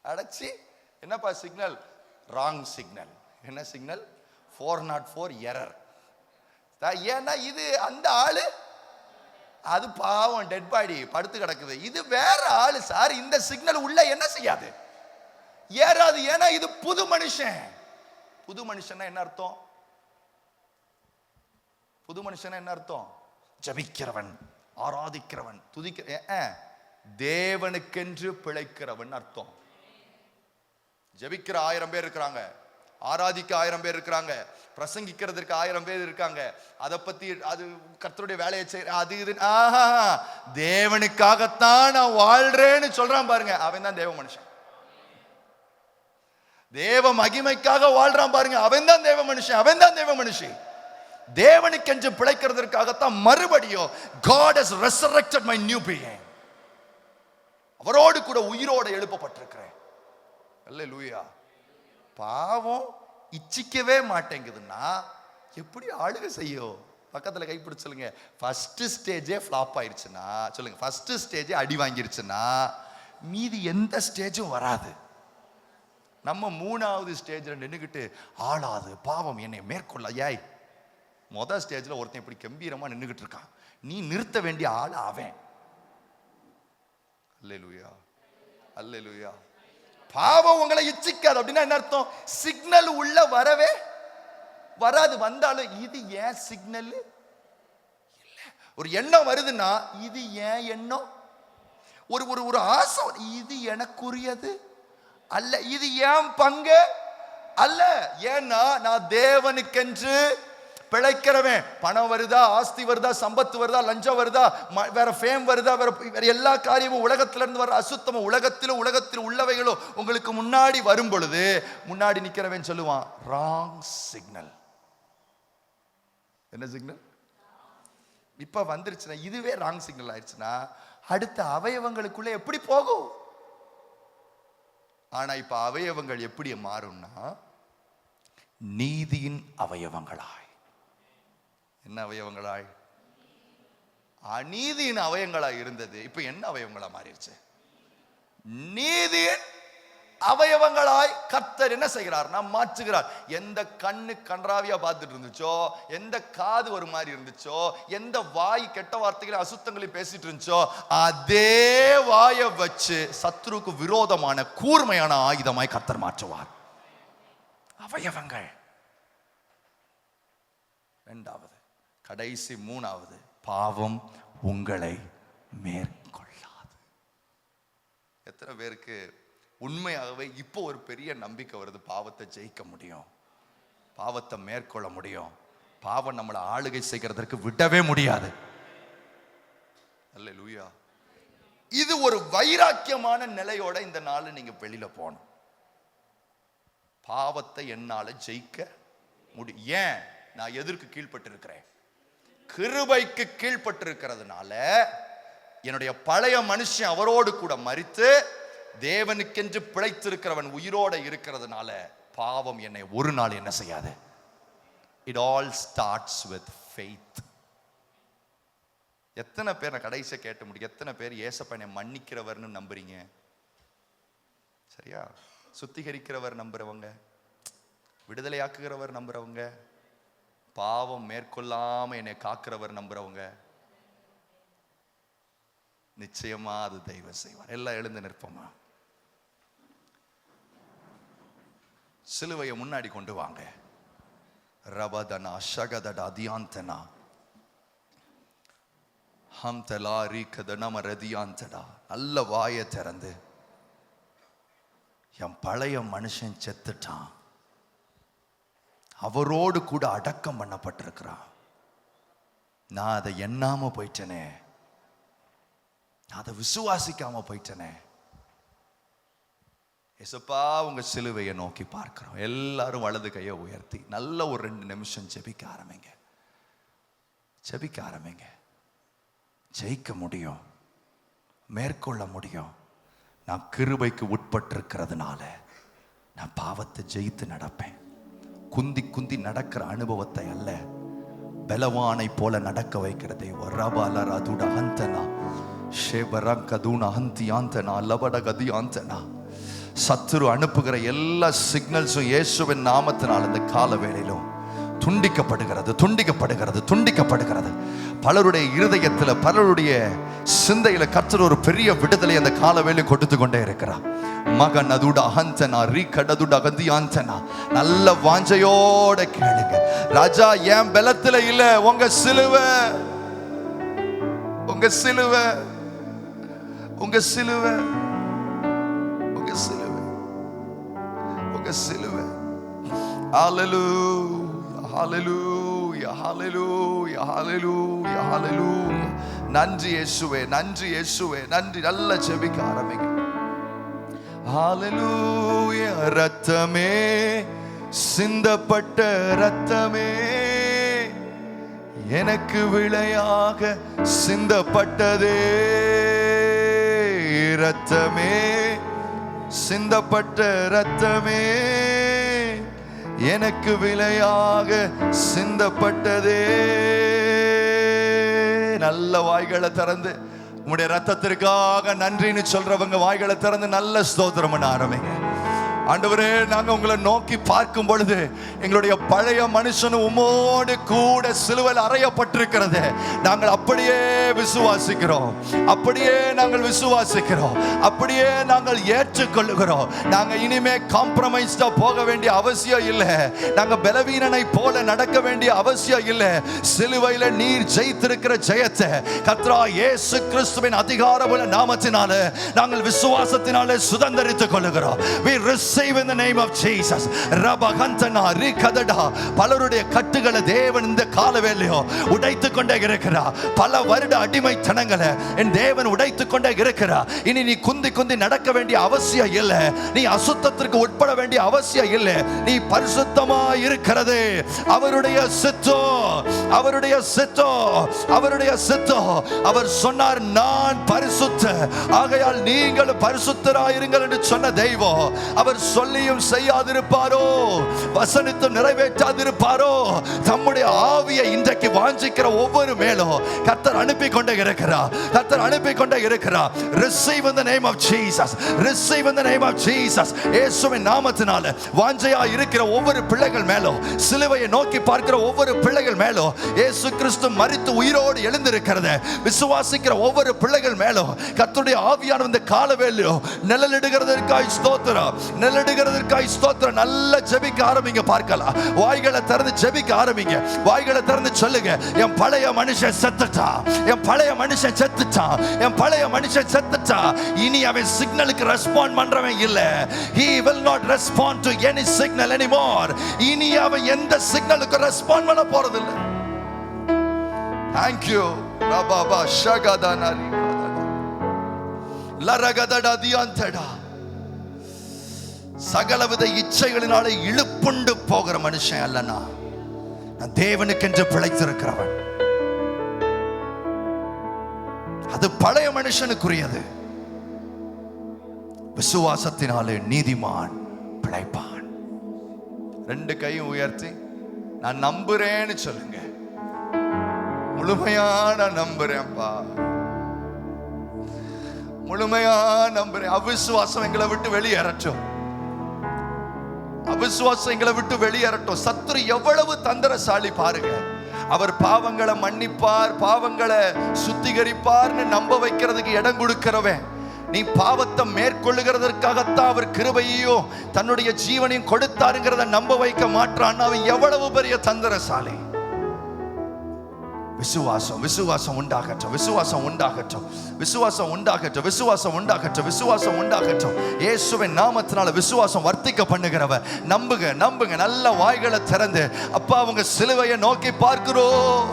அடைச்சி, என்னப்பா சிக்னல்? Wrong signal. என்ன சிக்னல்? 404 எரர். ஏன்னா இது அந்த ஆளு அது பாவம், டெட் பாடி படுத்து கிடக்குது. இது வேற ஆளு சார். இந்த சிக்னல் உள்ள என்ன செய்யாது, ஏறாது. ஏன்னா இது புது மனுஷன். புது மனுஷன்னா என்ன அர்த்தம்? புது மனுஷனா என்ன அர்த்தம்? ஜபிக்கிறவன், ஆராதிக்கிறவன், தேவனுக்கென்று பிழைக்கிறவன் அர்த்தம். ஜபிக்கிற 1000 பேர் இருக்கிறாங்க, ஆராதிக்க 1000 பேர் இருக்கிறாங்க, பிரசங்கிக்கிறதுக்கு 1000 பேர் இருக்காங்க. அதை பத்தி அது கர்த்தருடைய வேலையை செய்ய அது இது தேவனுக்காகத்தான் நான் வாழ்றேன்னு சொல்றான் பாருங்க, அவன் தான் தேவ மனுஷன். தேவ மகிமைக்காக வாழ்றான் பாருங்க, அவன் தான் தேவ மனுஷன், அவன் தான் தேவ மனுஷி. தேவனுக்கென்று பிழைக்கிறதற்காகத்தான் மறுபடியும் God has resurrected my new being. அவரோடு கூட உயிரோடு எழுப்பப்பட்டிருக்கிறேன். அல்லேலூயா. பாவம் இச்சிக்கவே மாட்டேங்குதுன்னா எப்படி ஆளுக செய்யும்? பக்கத்துல கைப்பிடிச்சு சொல்லுங்க. ஃபர்ஸ்ட் ஸ்டேஜே ஃப்ளாப் ஆயிடுச்சுன்னா சொல்லுங்க, ஃபர்ஸ்ட் ஸ்டேஜே அடி வாங்கிருச்சுன்னா மீதி எந்த ஸ்டேஜும் வராது. நம்ம 3வது ஸ்டேஜ்ல நின்றுக்கிட்டு ஆளாது பாவம் என்னை மேற்கொள்ள. ஏய், மொதல் ஸ்டேஜ்ல ஒருத்தன் இப்படி கம்பீரமா நின்றுகிட்டு இருக்கான், நீ நிறுத்த வேண்டிய ஆள் அவன். அல்லேலூயா, அல்லேலூயா. பாவம் உங்களை இச்சிக்காது அப்படின்னா என்ன அர்த்தம்? சிக்னல் உள்ள வரவே வராது. வந்தாலும் இது ஏன் சிக்னல் இல்ல. ஒரு எண்ணம் வருதுன்னா இது ஏன் எண்ணம்? ஒரு ஒரு ஒரு ஆசை, இது எனக்குரியது அல்ல, இது ஏன் பங்கு அல்ல. ஏன்னா நான் தேவனுக்கென்று பிழைக்கிறவன். பணம் வருதா, ஆஸ்தி வருதா, சம்பத்து வருதா, லஞ்சம் வருதா, வேற ஃபேம் வருதா, வேற எல்லா காரியமும் உலகத்திலிருந்து வர அசுத்தமும் உலகத்தில் உள்ளவைகளும் உங்களுக்கு முன்னாடி வரும் பொழுது முன்னாடி நிக்கிறவன் சொல்லுவான் ராங் சிக்னல். என்ன சிக்னல்? இப்ப வந்துருச்சுன்னா, இதுவே ராங் சிக்னல் ஆயிடுச்சுன்னா அடுத்த அவயவங்களுக்குள்ள எப்படி போகும்? ஆனா இப்ப அவயவங்கள் எப்படி மாறும்னா நீதியின் அவயவங்களாய். என்ன அவயவங்களாய்? அநீதியின் அவயவங்களாய் இருந்தது, இப்ப என்ன அவயவங்களா மாறிடுச்சு? நீதியின் அவயவங்களாய் கர்த்தர் என்ன செய்கிறார்னா மாற்றுகிறார். எந்த கண்ணு கன்றாவியா பார்த்துட்டு இருந்துச்சோ, எந்த காது ஒரு மாதிரி இருந்துச்சோ, எந்த வாய் கெட்ட வார்த்தைகளை அசுத்தங்களை பேசிட்டு இருந்துச்சோ, அதே வாயை வச்சு சத்ருக்கு விரோதமான கூர்மையான ஆயுதமாய் கர்த்தர் மாற்றுவார். அவயவங்கள். 2வது, கடைசி 3வது, பாவம் உங்களை மேற்கொள்ளாது. எத்தனை பேருக்கு உண்மையாகவே இப்போ ஒரு பெரிய நம்பிக்கை வருது? பாவத்தை ஜெயிக்க முடியும், பாவத்தை மேற்கொள்ள முடியும், பாவம் நம்மளை ஆளுகை செய்கிறதற்கு விடவே முடியாது. அல்லேலூயா. இது ஒரு வைராக்கியமான நிலையோட இந்த நாள் நீங்க வெளியில போகணும். பாவத்தை என்னால ஜெயிக்க முடியும். ஏன்? நான் எதற்கு கீழ்பட்டு இருக்கிறேன்? கிருபைக்கு கீழ்பட்டு இருக்கிறதுனால. என்னுடைய பழைய மனுஷன் அவரோடு கூட மரித்து தேவனுக்கென்று பிழைத்திருக்கிறவன் உயிரோட இருக்கிறதுனால பாவம் என்னை ஒரு நாள் என்ன செய்யாது. It all starts with faith. எத்தனை பேர், நான் கடைசியா கேட்ட முடியும், எத்தனை பேர் ஏசப்பனை மன்னிக்கிறவர்னு நம்புறீங்க? சரியா? சுத்திகரிக்கிறவர் நம்புறவங்க, விடுதலையாக்குகிறவர் நம்புறவங்க, பாவம் மேற்கொள்ளாம என்னை காக்கிறவர் நம்புறவங்க, நிச்சயமா அது தெய்வம் செய்வார். எல்லாம் எழுந்து நிற்போமா? சிலுவையை முன்னாடி கொண்டு வாங்க. ரபதனா ஷகதடா தியாந்தனா ஹம்தலா ரீகதனம ரதியாந்தடா. நல்ல வாயை திறந்து, என் பழைய மனுஷன் செத்துட்டான், அவரோடு கூட அடக்கம் பண்ணப்பட்டிருக்கிறான், நான் அதை எண்ணாம போயிட்டனே, அதை விசுவாசிக்காம போயிட்டனே. ஏசப்பா உங்க சிலுவையை நோக்கி பார்க்கிறோம். எல்லாரும் வலது கையை உயர்த்தி நல்ல ஒரு 2 நிமிஷம் ஜெபிக்க ஆரம்பிங்க. ஜெபிக்க ஆரம்பிங்க. ஜெயிக்க முடியும், மேற்கொள்ள முடியும். நான் கிருபைக்கு உட்பட்டிருக்கிறதுனால நான் பாவத்தை ஜெயித்து நடப்பேன். குந்தி குந்தி நடக்கிற அனுபவத்தை அல்ல, பலவானை போல நடக்க வைக்கிறதே. சத்துரு அனுப்புகிற எல்லா சிக்னல்ஸும் இயேசுவின் நாமத்தினால் இந்த கால வேளையிலும் துண்டிக்கப்படுகிறது, துண்டிக்கப்படுகிறது, துண்டிக்கப்படுகிறது. பலருடைய இருதயத்துல, பலருடைய சிந்தையில கர்த்தர் ஒரு பெரிய விடுதலை அந்த காலவேளை கொடுத்து கொண்டே இருக்கிறார். மகன் அதுட அகந்தனா ரீகடதுட அகந்தியாந்தனா. நல்ல வாஞ்சையோட கேளுங்க. ராஜா, என் பலத்துல இல்ல, உங்க சிலுவை, உங்க சிலுவை, உங்க சிலுவை, உங்க சிலுவை, உங்க சிலுவை. ஹalleluya, ஹalleluya, ஹalleluya, ஹalleluya, ஹalleluya. நன்றி இயேசுவே, நன்றி இயேசுவே, நன்றி. நல்ல ஜெபிக்க ஆரம்பிங்க. ஹalleluya. ரத்தமே, சிந்தப்பட்ட ரத்தமே, எனக்கு விளையாக சிந்தப்பட்டதே. ரத்தமே, சிந்தப்பட்ட ரத்தமே, எனக்கு விளையாக சிந்தப்பட்டதே. நல்ல வாய்களை திறந்து உங்களுடைய ரத்தத்திற்காக நன்றின்னு சொல்றவங்க வாய்களை திறந்து நல்ல ஸ்தோத்திரம் பண்ண ஆரம்பிங்க. ஆண்டவரே, நாங்க உங்களை நோக்கி பார்க்கும் பொழுது எங்களுடைய பழைய மனுஷன் உம்மோடு கூட சிலுவையில் அறையப்பட்டிருக்கிறது நாங்கள் அப்படியே விசுவாசிக்கிறோம், அப்படியே நாங்கள் விசுவாசிக்கிறோம், அப்படியே நாங்கள் ஏற்றுக்கொள்கிறோம். நாங்க இனிமே காம்ப்ரமைஸ்டா போக வேண்டிய அவசியம் இல்லை. நாங்க பலவீனனை போல நடக்க வேண்டிய அவசியம் இல்லை. சிலுவையில நீர் ஜெயித்திருக்கிற ஜெயத்தை கர்த்தராகிய இயேசு கிறிஸ்துவின் அதிகாரமுள்ள நாமத்தினால நாங்கள் விசுவாசத்தினாலே சுதந்தரித்துக் கொள்கிறோம். We receive in the name of Jesus. ரபகந்தனா ரிகதடா. பலருடைய கட்டுகளை தேவன் இந்த காலவேளையோ உடைத்துக் கொண்டே இருக்கிறார். பல வருட அடிமைத்தனங்களை என் தேவன் உடைத்துக் கொண்டே இருக்கிறார். இனி நீ குந்தி குந்தி நடக்க வேண்டிய அவசியம் இல்லை. நீ அசுத்தத்திற்கு உட்பட வேண்டிய அவசியம் இல்லை. நீ பரிசுத்தமா இருக்கிறது அவருடைய சித்தம், அவருடைய சித்தம், அவருடைய சித்தம். அவர் சொன்னார், நான் பரிசுத்த, ஆகையால் நீங்கள் பரிசுத்தராயிருங்கள் என்று சொன்ன தெய்வம் அவர் சொல்லியும் செய்யாதிருப்பாரோ, வசனித்தும் நிறைவேற்றாதிருப்பாரோ? தம்முடைய ஆவியை இன்றைக்கு வாஞ்சிக்கிற ஒவ்வொரு மேலும் கர்த்தர் அனுப்பி கொண்டே இருக்கிறார், கர்த்தர் அனுப்பி கொண்டே இருக்கிறார். Receive in the name of Jesus, receive in the name of Jesus. இயேசுவின் நாமத்தினால வாஞ்சையா இருக்கிற ஒவ்வொரு பிள்ளைகள் மேலும், சிலுவையை நோக்கி பார்க்கிற ஒவ்வொரு பிள்ளைகள் மேலும் இயேசு கிறிஸ்து மரித்து உயிரோடு எழுந்திருக்கிறது விசுவாசிக்கிற ஒவ்வொரு பிள்ளைகள் மேலும் கர்த்தருடைய ஆவியானவர் இந்த காலவேளையிலும் நிழலிடுகிறதற்காய் ஸ்தோத்திரம், நிழலிடுகிறதற்காய் ஸ்தோத்திரம். நல்ல ஜெபிக்க ஆரம்பிங்க. பார்க்கலாம், வாய்களை திறந்து ஜெபிக்க ஆரம்பிங்க. வாய்களை திறந்து சொல்லுங்க, என் பழைய மனுஷன் செத்துட்டான், என் பழைய மனுஷன் செத்துட்டான், என் பழைய மனுஷன் செத்துட்டான். இனி அவன் சிக்னலுக்கு ரெஸ்பாண்ட் பண்றவன் இல்ல. He will not respond to any signal anymore. இனி அவன் எந்த சிக்னலுக்கு ரெஸ்பாண்ட் பண்ண போறது இல்ல. Thank you. ரபாபா ஷகதனரி லரகதடா தியாந்தடா. சகலவித இச்சைகளினாலே இழுப்புண்டு போகிற மனுஷன் அல்லனா, நான் தேவனுக்கென்று பிழைத்திருக்கிறவன். அது பழைய மனுஷனுக்குரியது. விசுவாசத்தினாலே நீதிமான் பிழைப்பான். ரெண்டு கையும் உயர்த்தி நான் நம்புறேன்னு சொல்லுங்க. முழுமையான நம்புறேன்ப்பா, முழுமையா நம்புறேன். அவிசுவாசம் எங்களை விட்டு வெளியேறட்டும், அவிசுவாசம் எங்களை விட்டு வெளியேறட்டும். சத்துரு எவ்வளவு தந்திரசாலி பாருங்க. அவர் பாவங்களை மன்னிப்பார், பாவங்களை சுத்திகரிப்பார்னு நம்ப வைக்கிறதுக்கு இடம் கொடுக்கிறவன். நீ பாவத்தை மேற்கொள்ளுகிறதற்காகத்தான் அவர் கிருபையையும் தன்னுடைய ஜீவனையும் கொடுத்தாருங்கிறத நம்ப வைக்க மாட்டான். அவன் எவ்வளவு பெரிய தந்திரசாலி. விசுவாசம், விசுவாசம் உண்டாகட்டும், விசுவாசம் உண்டாகட்டும், விசுவாசம் உண்டாகட்டும், விசுவாசம் உண்டாகட்டும், விசுவாசம் உண்டாகட்டும். இயேசுவின் நாமத்தினால விசுவாசம் வர்த்திக்க பண்ணுகிறவ நம்புங்க, நம்புங்க. நல்ல வாய்களை திறந்து, அப்பா உங்க சிலுவையை நோக்கி பார்க்கிறோம்,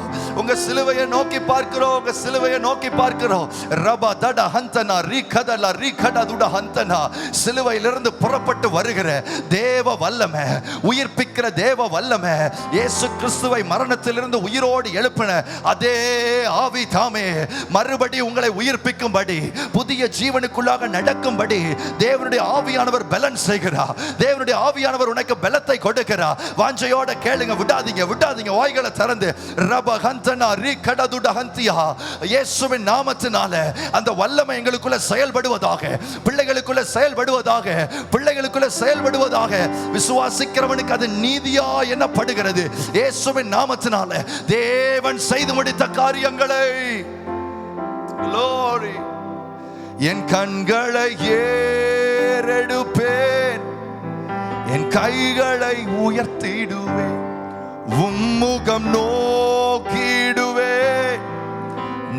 உங்க சிலுவையை நோக்கி பார்க்கிறோம், உங்க சிலுவையை நோக்கி பார்க்கிறோம். ரபா தட ஹந்தனா ரீகதல ரீகடதுட ஹந்தனா. சிலுவையிலிருந்து புறப்பட்டு வருகிற தேவ வல்லமை, உயிர்ப்பிக்கிற தேவ வல்லமை, இயேசு கிறிஸ்துவை மரணத்திலிருந்து உயிரோடு எழுப்பின அதே ஆவி தாமே மறுபடி உங்களை உயிர்ப்பிக்கும்படி, புதிய ஜீவனுக்குள்ளாக நடக்கும்படி தேவனுடைய ஆவியானவர் பலன் செய்கிறார். தேவனுடைய ஆவியானவர் உனக்கு பலத்தை கொடுக்கிறார். வாஞ்சையோட கேளுங்க, விடாதீங்க, விடாதீங்க. வாய்களை திறந்து ரப இயேசுவின் நாமத்தினால அந்த வல்லமை எங்களுக்குள்ள செயல்படுவதாக, பிள்ளைகளுக்குள்ள செயல்படுவதாக, பிள்ளைகளுக்குள்ள செயல்படுவதாக. விசுவாசிக்கிறவனுக்கு அது நீதியா எண்ணப்படுகிறது. இயேசுவின் நாமத்தினால தேவன் செய்து முடித்த காரியங்களை Glory. என் கண்களை ஏறெடுப்பேன், என் கைகளை உயர்த்திடுவேன், உம்முகம் நோக்கிடுவேன்,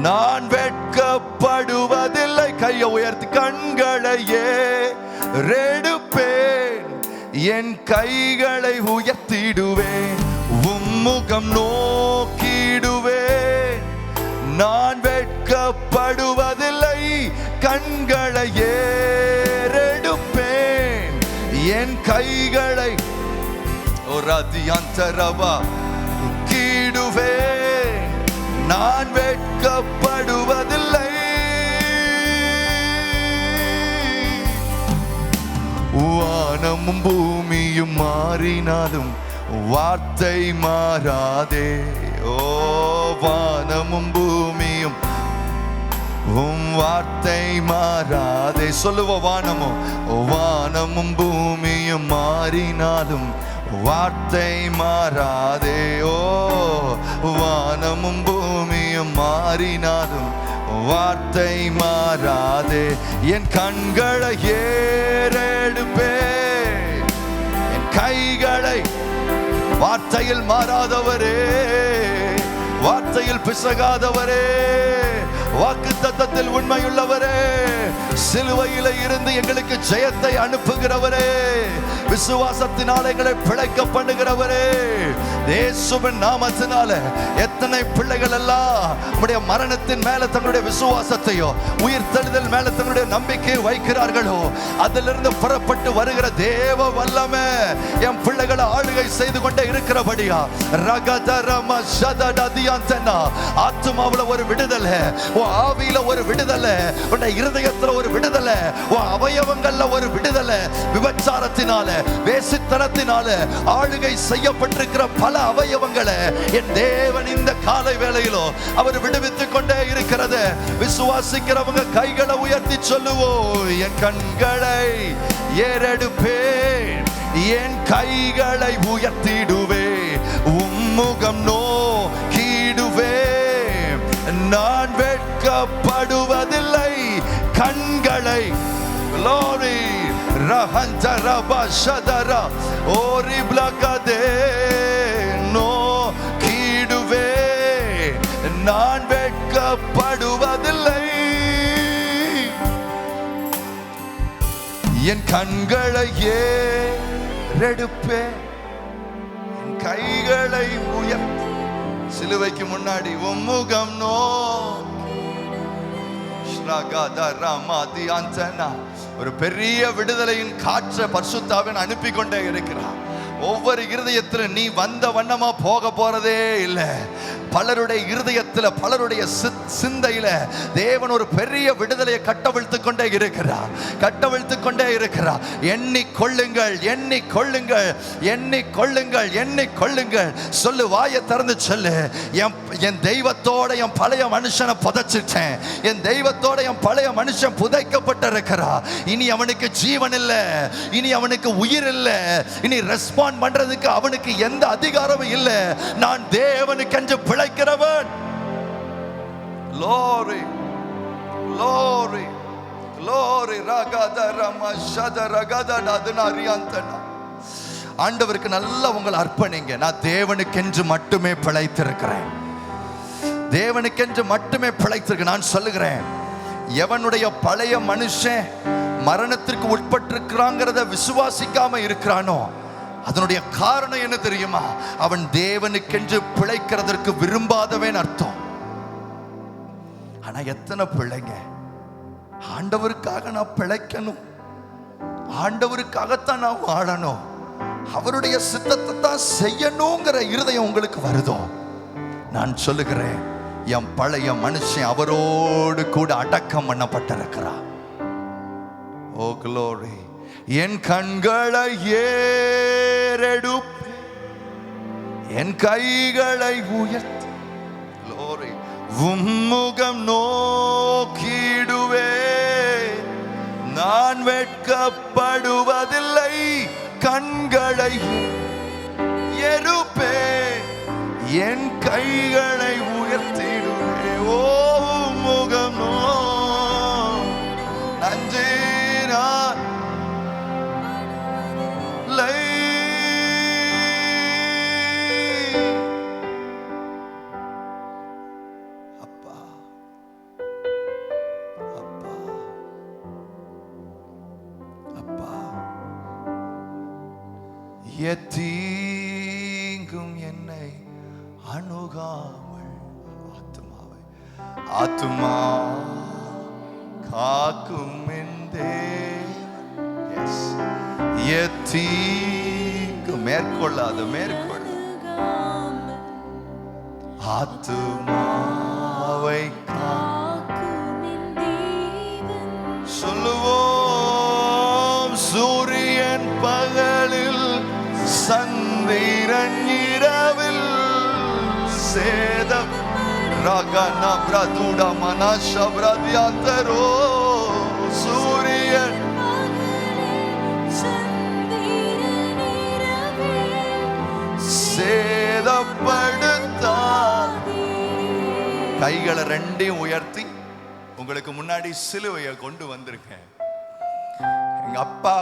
நான் வெட்கப்படுவதில்லை. கையை உயர்த்தி கண்களை ஏறெடுப்பேன், என் கைகளை உயர்த்திடுவேன், உம்முகம் நோக்கிடுவேன், நான் வெட்கப்படுவதில்லை. கண்களை ஏறெடுப்பேன், என் கைகளை கீடுவேன், நான் வெட்கப்படுவதில்லை. வானமும் பூமியும் மாறினாலும் வார்த்தை மாறாதே. ஓ வானமும் பூமியும் உம் வார்த்தை மாறாதே. சொல்லுவோம், வானமும் பூமியும் மாறினாலும் வார்த்தை மாறாதே. ஓ வானமும் பூமியும் மாறினாலும் வார்த்தை மாறாதே. என் கண்களை ஏறெடுப்பேன், என் கைகளை வார்த்தையில் மாறாதவரே, வார்த்தையில் பிசகாதவரே, வாக்குத்தத்தத்தில் உண்மையுள்ளவரே, சிலுவையில இருந்து எங்களுக்கு ஜெயத்தை அனுப்புகிறவரே, விசுவாசத்தினால் எங்களை பிழைக்க பண்ணுகிறவரே, இயேசுவின் நாமத்தினால எத்தனை பிள்ளைகள் எல்லாம் உடைய மரணத்தின் மேல தங்களுடைய விசுவாசத்தையோ உயிர்த்தெழுதல் மேல தங்களுடைய நம்பிக்கையை வைக்கிறார்களோ, அதிலிருந்து புறப்பட்டு வருகிற தேவ வல்லமை என் பிள்ளைகளை ஆளுகை செய்து கொண்டே இருக்கிறபடியா ஆத்துமாவுல ஒரு விடுதலை, ஆவியில ஒரு விடுதலை, உன்னுடைய இருதயத்துல ஒரு விடுதலை, அவயவங்கள்ல ஒரு விடுதலை. விபச்சாரத்தினால வேசித்தனத்தினால ஆளுகை செய்யப்பட்டிருக்கிற பல அவயவங்களை என் தேவன் இந்த காலை வேளையிலோ அவர் விடுவித்துக் கொண்டே இருக்கிறது. விசுவாசிக்கிறவங்க கைகளை உயர்த்தி சொல்லுவோம், என் கண்களை ஏறெடுப்பேன், என் கைகளை உயர்த்திடுவே, உம்முகம் நோக்கிடுவே, நான் வெட்கப்படுவதில்லை. கண்களை Glory Rahantaraba Shadara Oriblakade no kiduve, நான் வெட்கப்படுவதில்லை. என் கண்களை ஏறெடுப்பேன், என் கைகளை உயர்த்தி சிலுவைக்கு முன்னாடி உம்முகம் ஒரு பெரிய விடுதலையின் காற்றை பரிசுத்தாவின் அனுப்பி கொண்டே இருக்கிறார். ஒவ்வொரு இருதயத்தில் நீ வந்த வண்ணமா போக போறதே இல்லை. பலருடைய இருதயத்தில் பலருடைய சிந்தையில தேவன் ஒரு பெரிய விடுதலையை கட்டவிழ்த்துக் கொண்டே இருக்கிறார், கட்டவிழ்த்துக் கொண்டே இருக்கிறார். எண்ணிக்கொள்ளுங்கள், எண்ணிக்கொள்ளுங்கள், எண்ணிக்கொள்ளுங்கள், எண்ணிக்கொள்ளுங்கள். சொல்லு, வாயை திறந்து சொல்லு, என் தெய்வத்தோட என் பழைய மனுஷனை புதைச்சிட்டேன், என் தெய்வத்தோட என் பழைய மனுஷன் புதைக்கப்பட்டிருக்கிறார். இனி அவனுக்கு ஜீவன் இல்லை, இனி அவனுக்கு உயிர் இல்லை, இனி ரெஸ்பாண்ட் பண்றதுக்கு அவனுக்கு எந்த அதிகாரமும் இல்லை. நான் தேவனுக்கென்று பிழைக்கிறவன். Glory, glory, glory. ஆண்டவருக்கு நல்லா உங்களை அர்ப்பணிங்க. நான் தேவனுக்கென்று மட்டுமே பிழைத்திருக்கிறேன், தேவனுக்கென்று மட்டுமே பிழைத்திருக்கிறேன். நான் சொல்லுகிறேன், எவனுடைய பழைய மனுஷன் மரணத்திற்கு உட்பட்டிருக்கிறாங்கிறத விசுவாசிக்காம இருக்கிறானோ அதனுடைய காரணம் என்ன தெரியுமா? அவன் தேவனுக்கென்று பிழைக்கிறதற்கு விரும்பாதவன் அர்த்தம். ஆனா எத்தனை பிள்ளைங்க ஆண்டவருக்காக நான் பிழைக்கணும், ஆண்டவருக்காகத்தான் நான் வாழணும், அவருடைய சித்தத்தை தான் செய்யணுங்கிற இருதயம் உங்களுக்கு வருதோ? நான் சொல்லுகிறேன், என் பழைய மனுஷன் அவரோடு கூட அடக்கம் பண்ணப்பட்டிருக்கிறான். ஓ glory. என் கண்களை ஏறெடுப்பேன், என் கைகளை உயர்த்தி glory. உம்முகம் நோக்கிடுவே, நான் வெட்கப்படுவதில்லை. கண்களை எருப்பே, என் கைகளை உயர்த்திடுவே. ஓ முகம் நன்றி நான் அப்பா அப்பா அப்பா, எத்தீங்கும் என்னை அணுகாமல் ஆத்துமா காக்கும் எத்தீங்கும் மேற்கொள்ள ஆத்துமாவை சொல்லுவோம். சூரியன் பகலில், சந்திரன் இரவில், சேதம் ரகன பிரதுட மனஷ பிரத்யந்தரோ. சூரியன் சேதப்படுத்தா. கைகளை ரெண்டையும் உயர்த்தி உங்களுக்கு முன்னாடி சிலுவையை கொண்டு வந்திருக்கேன். எங்க அப்பா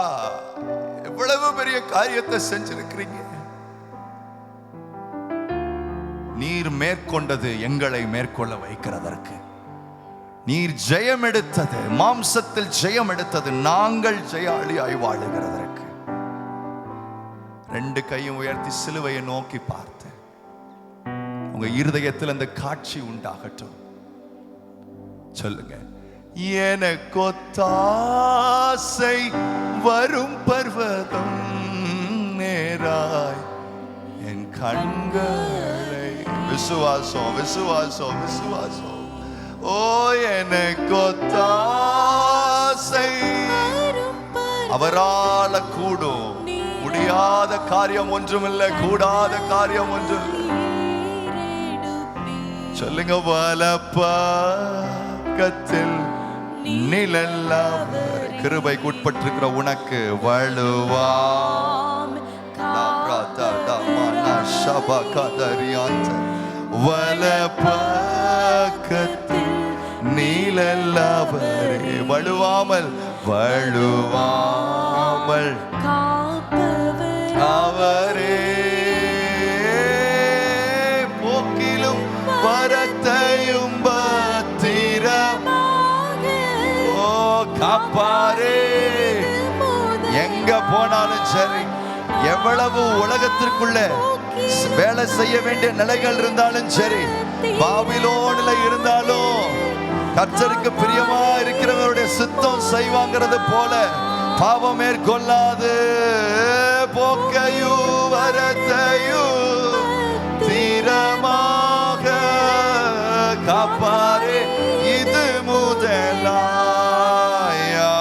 எவ்வளவு பெரிய காரியத்தை செஞ்சிருக்கிறீங்க. நீர் மேற்கொண்டது எங்களை மேற்கொள்ள வைக்கிறதற்கு. நீர் ஜெயம் எடுத்தது, மாம்சத்தில் ஜெயம் எடுத்தது, நாங்கள் ஜெயாளியாய் வாழுகிறதற்கு. ரெண்டு கையும் உயர்த்தி சிலுவையை நோக்கி பார்த்து உங்க இருதயத்தில் அந்த காட்சி உண்டாகட்டும். சொல்லுங்க. எனக்கொத்தாசை வரும் பர்வதம் நேராய் என் கண்களை. விசுவாசம் விசுவாசம் விசுவாசம். ஓ எனக்கொத்தாசை, அவரால கூடும். முடியாத காரியம் ஒன்றுமில்லை, கூடாத காரியம் ஒன்றுமில்லை. சொல்லுங்க. வலப்பக்கத்தில் நிழல்லாம் கிருபைக்கு உட்பட்டிருக்கிற உனக்கு வழுவா வலப்பக்கத்தில் நீலல்லாவரே, வழுவாமல் வழுவாமல் அவரே, போக்கிலும் வரத்தையும் பத்திரம் ஓ காப்பாரே. எங்க போனாலும் சரி, எவ்வளவு உலகத்திற்குள்ள வேலை செய்ய வேண்டிய நிலைகள் இருந்தாலும் சரி, பாபிலோனில் இருந்தாலும் கர்த்தருக்கு பிரியமா இருக்கிறவருடைய சித்தம் செய்வாங்கிறது போல பாவம் மேற்கொள்ளாது. போக்கையு வரத்தையு தீரமாக காப்பாரே. இது முதலாயா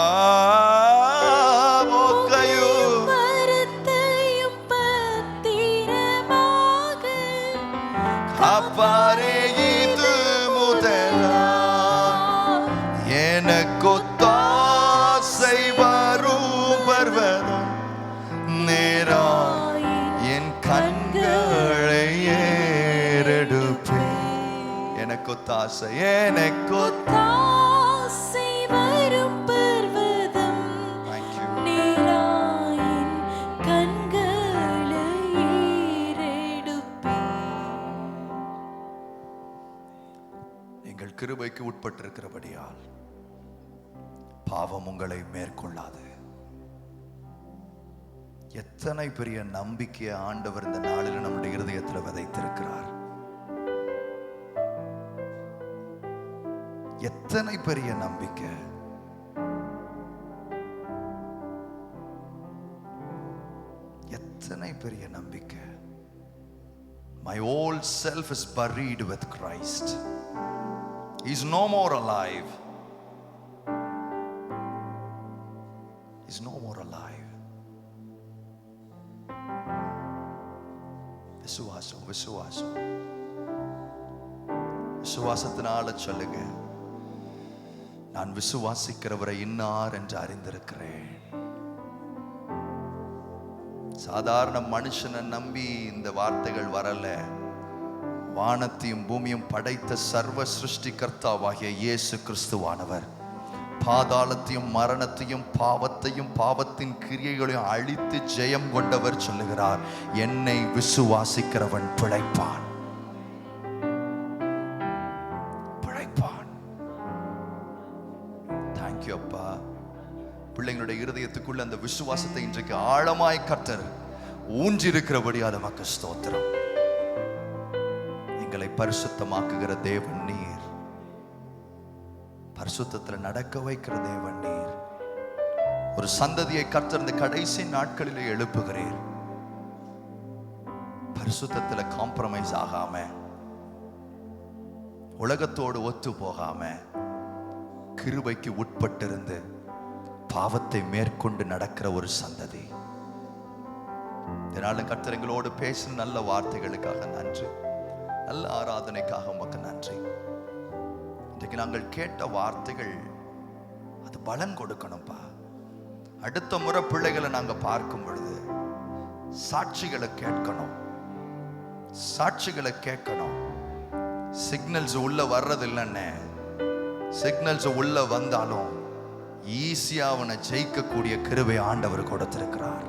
போக்கையு காப்பாரே. இது முதலா எனக்கொத்தாசை வரும் பர்வதம் நேரா என் கண்களை ஏறெடுப்பே. எனக்கொத்தாசை எனக்கொத்தாசை வரும் பர்வதம் நேரா என் கண்களை ஏறெடுப்பே. நீங்கள் கிருபைக்கு உட்பட்டிருக்கிறபடியால் பாவம் உங்களை மேற்கொள்ளாது. எத்தனை பெரிய நம்பிக்கையை ஆண்டவர் இந்த நாளில் நம்முடைய இருதயத்தில் விதைத்திருக்கிறார். எத்தனை பெரிய நம்பிக்கை. எத்தனை பெரிய நம்பிக்கை. My old self is buried with Christ. He is no more alive. He is no more alive. விசுவாசம் விசுவாசம். விசுவாசத்தினால சொல்லுங்க, நான் விசுவாசிக்கிறவரை இன்னார் என்று அறிந்திருக்கிறேன். சாதாரண மனுஷனை நம்பி இந்த வார்த்தைகள் வரல. வானத்தையும் பூமியும் படைத்த சர்வ சிருஷ்டிகர்த்தாவாகிய இயேசு கிறிஸ்துவானவர் பாதாளத்தையும் மரணத்தையும் பாவத்தையும் பாவத்தின் கிரியைகளையும் அழித்து ஜெயம் கொண்டவர் சொல்லுகிறார், என்னை விசுவாசிக்கிறவன் பிழைப்பான். பிழைப்பான். தேங்க்யூ அப்பா. பிள்ளைங்களுடைய இருதயத்துக்குள்ள அந்த விசுவாசத்தை இன்றைக்கு ஆழமாய் கர்த்தர் ஊன்றிருக்கிறபடியால் நமக்கு ஸ்தோத்திரம். எங்களை பரிசுத்தமாக்குகிற தேவன் நீர், பரிசுத்தத்தில் நடக்க வைக்கிற தேவன் நீர். ஒரு சந்ததியை கர்த்தர் இந்த கடைசி நாட்களிலே எழுப்புகிறீர். பரிசுத்தத்தில் காம்ப்ரமைஸ் ஆகாம, உலகத்தோடு ஒத்து போகாம, கிருபைக்கு உட்பட்டிருந்து பாவத்தை மேற்கொண்டு நடக்கிற ஒரு சந்ததி. இதனால கர்த்தர் எங்களோடு பேசின நல்ல வார்த்தைகளுக்காக நன்றி, நல்ல ஆராதனைக்காக உமக்கு நன்றி. இன்றைக்கு நாங்கள் கேட்ட வார்த்தைகள் அது பலன் கொடுக்கணும்பா. அடுத்த முறை பிள்ளைகளை நாங்க பார்க்கும் பொழுது சாட்சிகளை கேட்கணும், சாட்சிகளை கேட்கணும். சிக்னல்ஸ் உள்ள வர்றது இல்லைன்னு, சிக்னல்ஸ் உள்ள வந்தாலும் ஈஸியா அவனை ஜெயிக்கக்கூடிய கிருபை ஆண்டவர் கொடுத்திருக்கிறார்.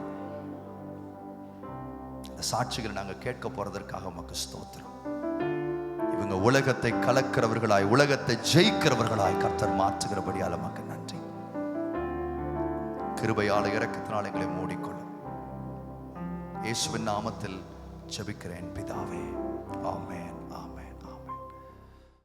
இந்த சாட்சிகளை நாங்க கேட்க போறதற்காக உமக்கு ஸ்தோத்திரம். இவங்க உலகத்தை கலக்கிறவர்களாய், உலகத்தை ஜெயிக்கிறவர்களாய் கர்த்தர் மாற்றுகிறபடியால் உமக்கு நன்றி. கிருபையால இரக்கத்தினால் எங்களை மூடிக்கொள்ளும். இயேசுவின் நாமத்தில் ஜெபிக்கிறேன் பிதாவே.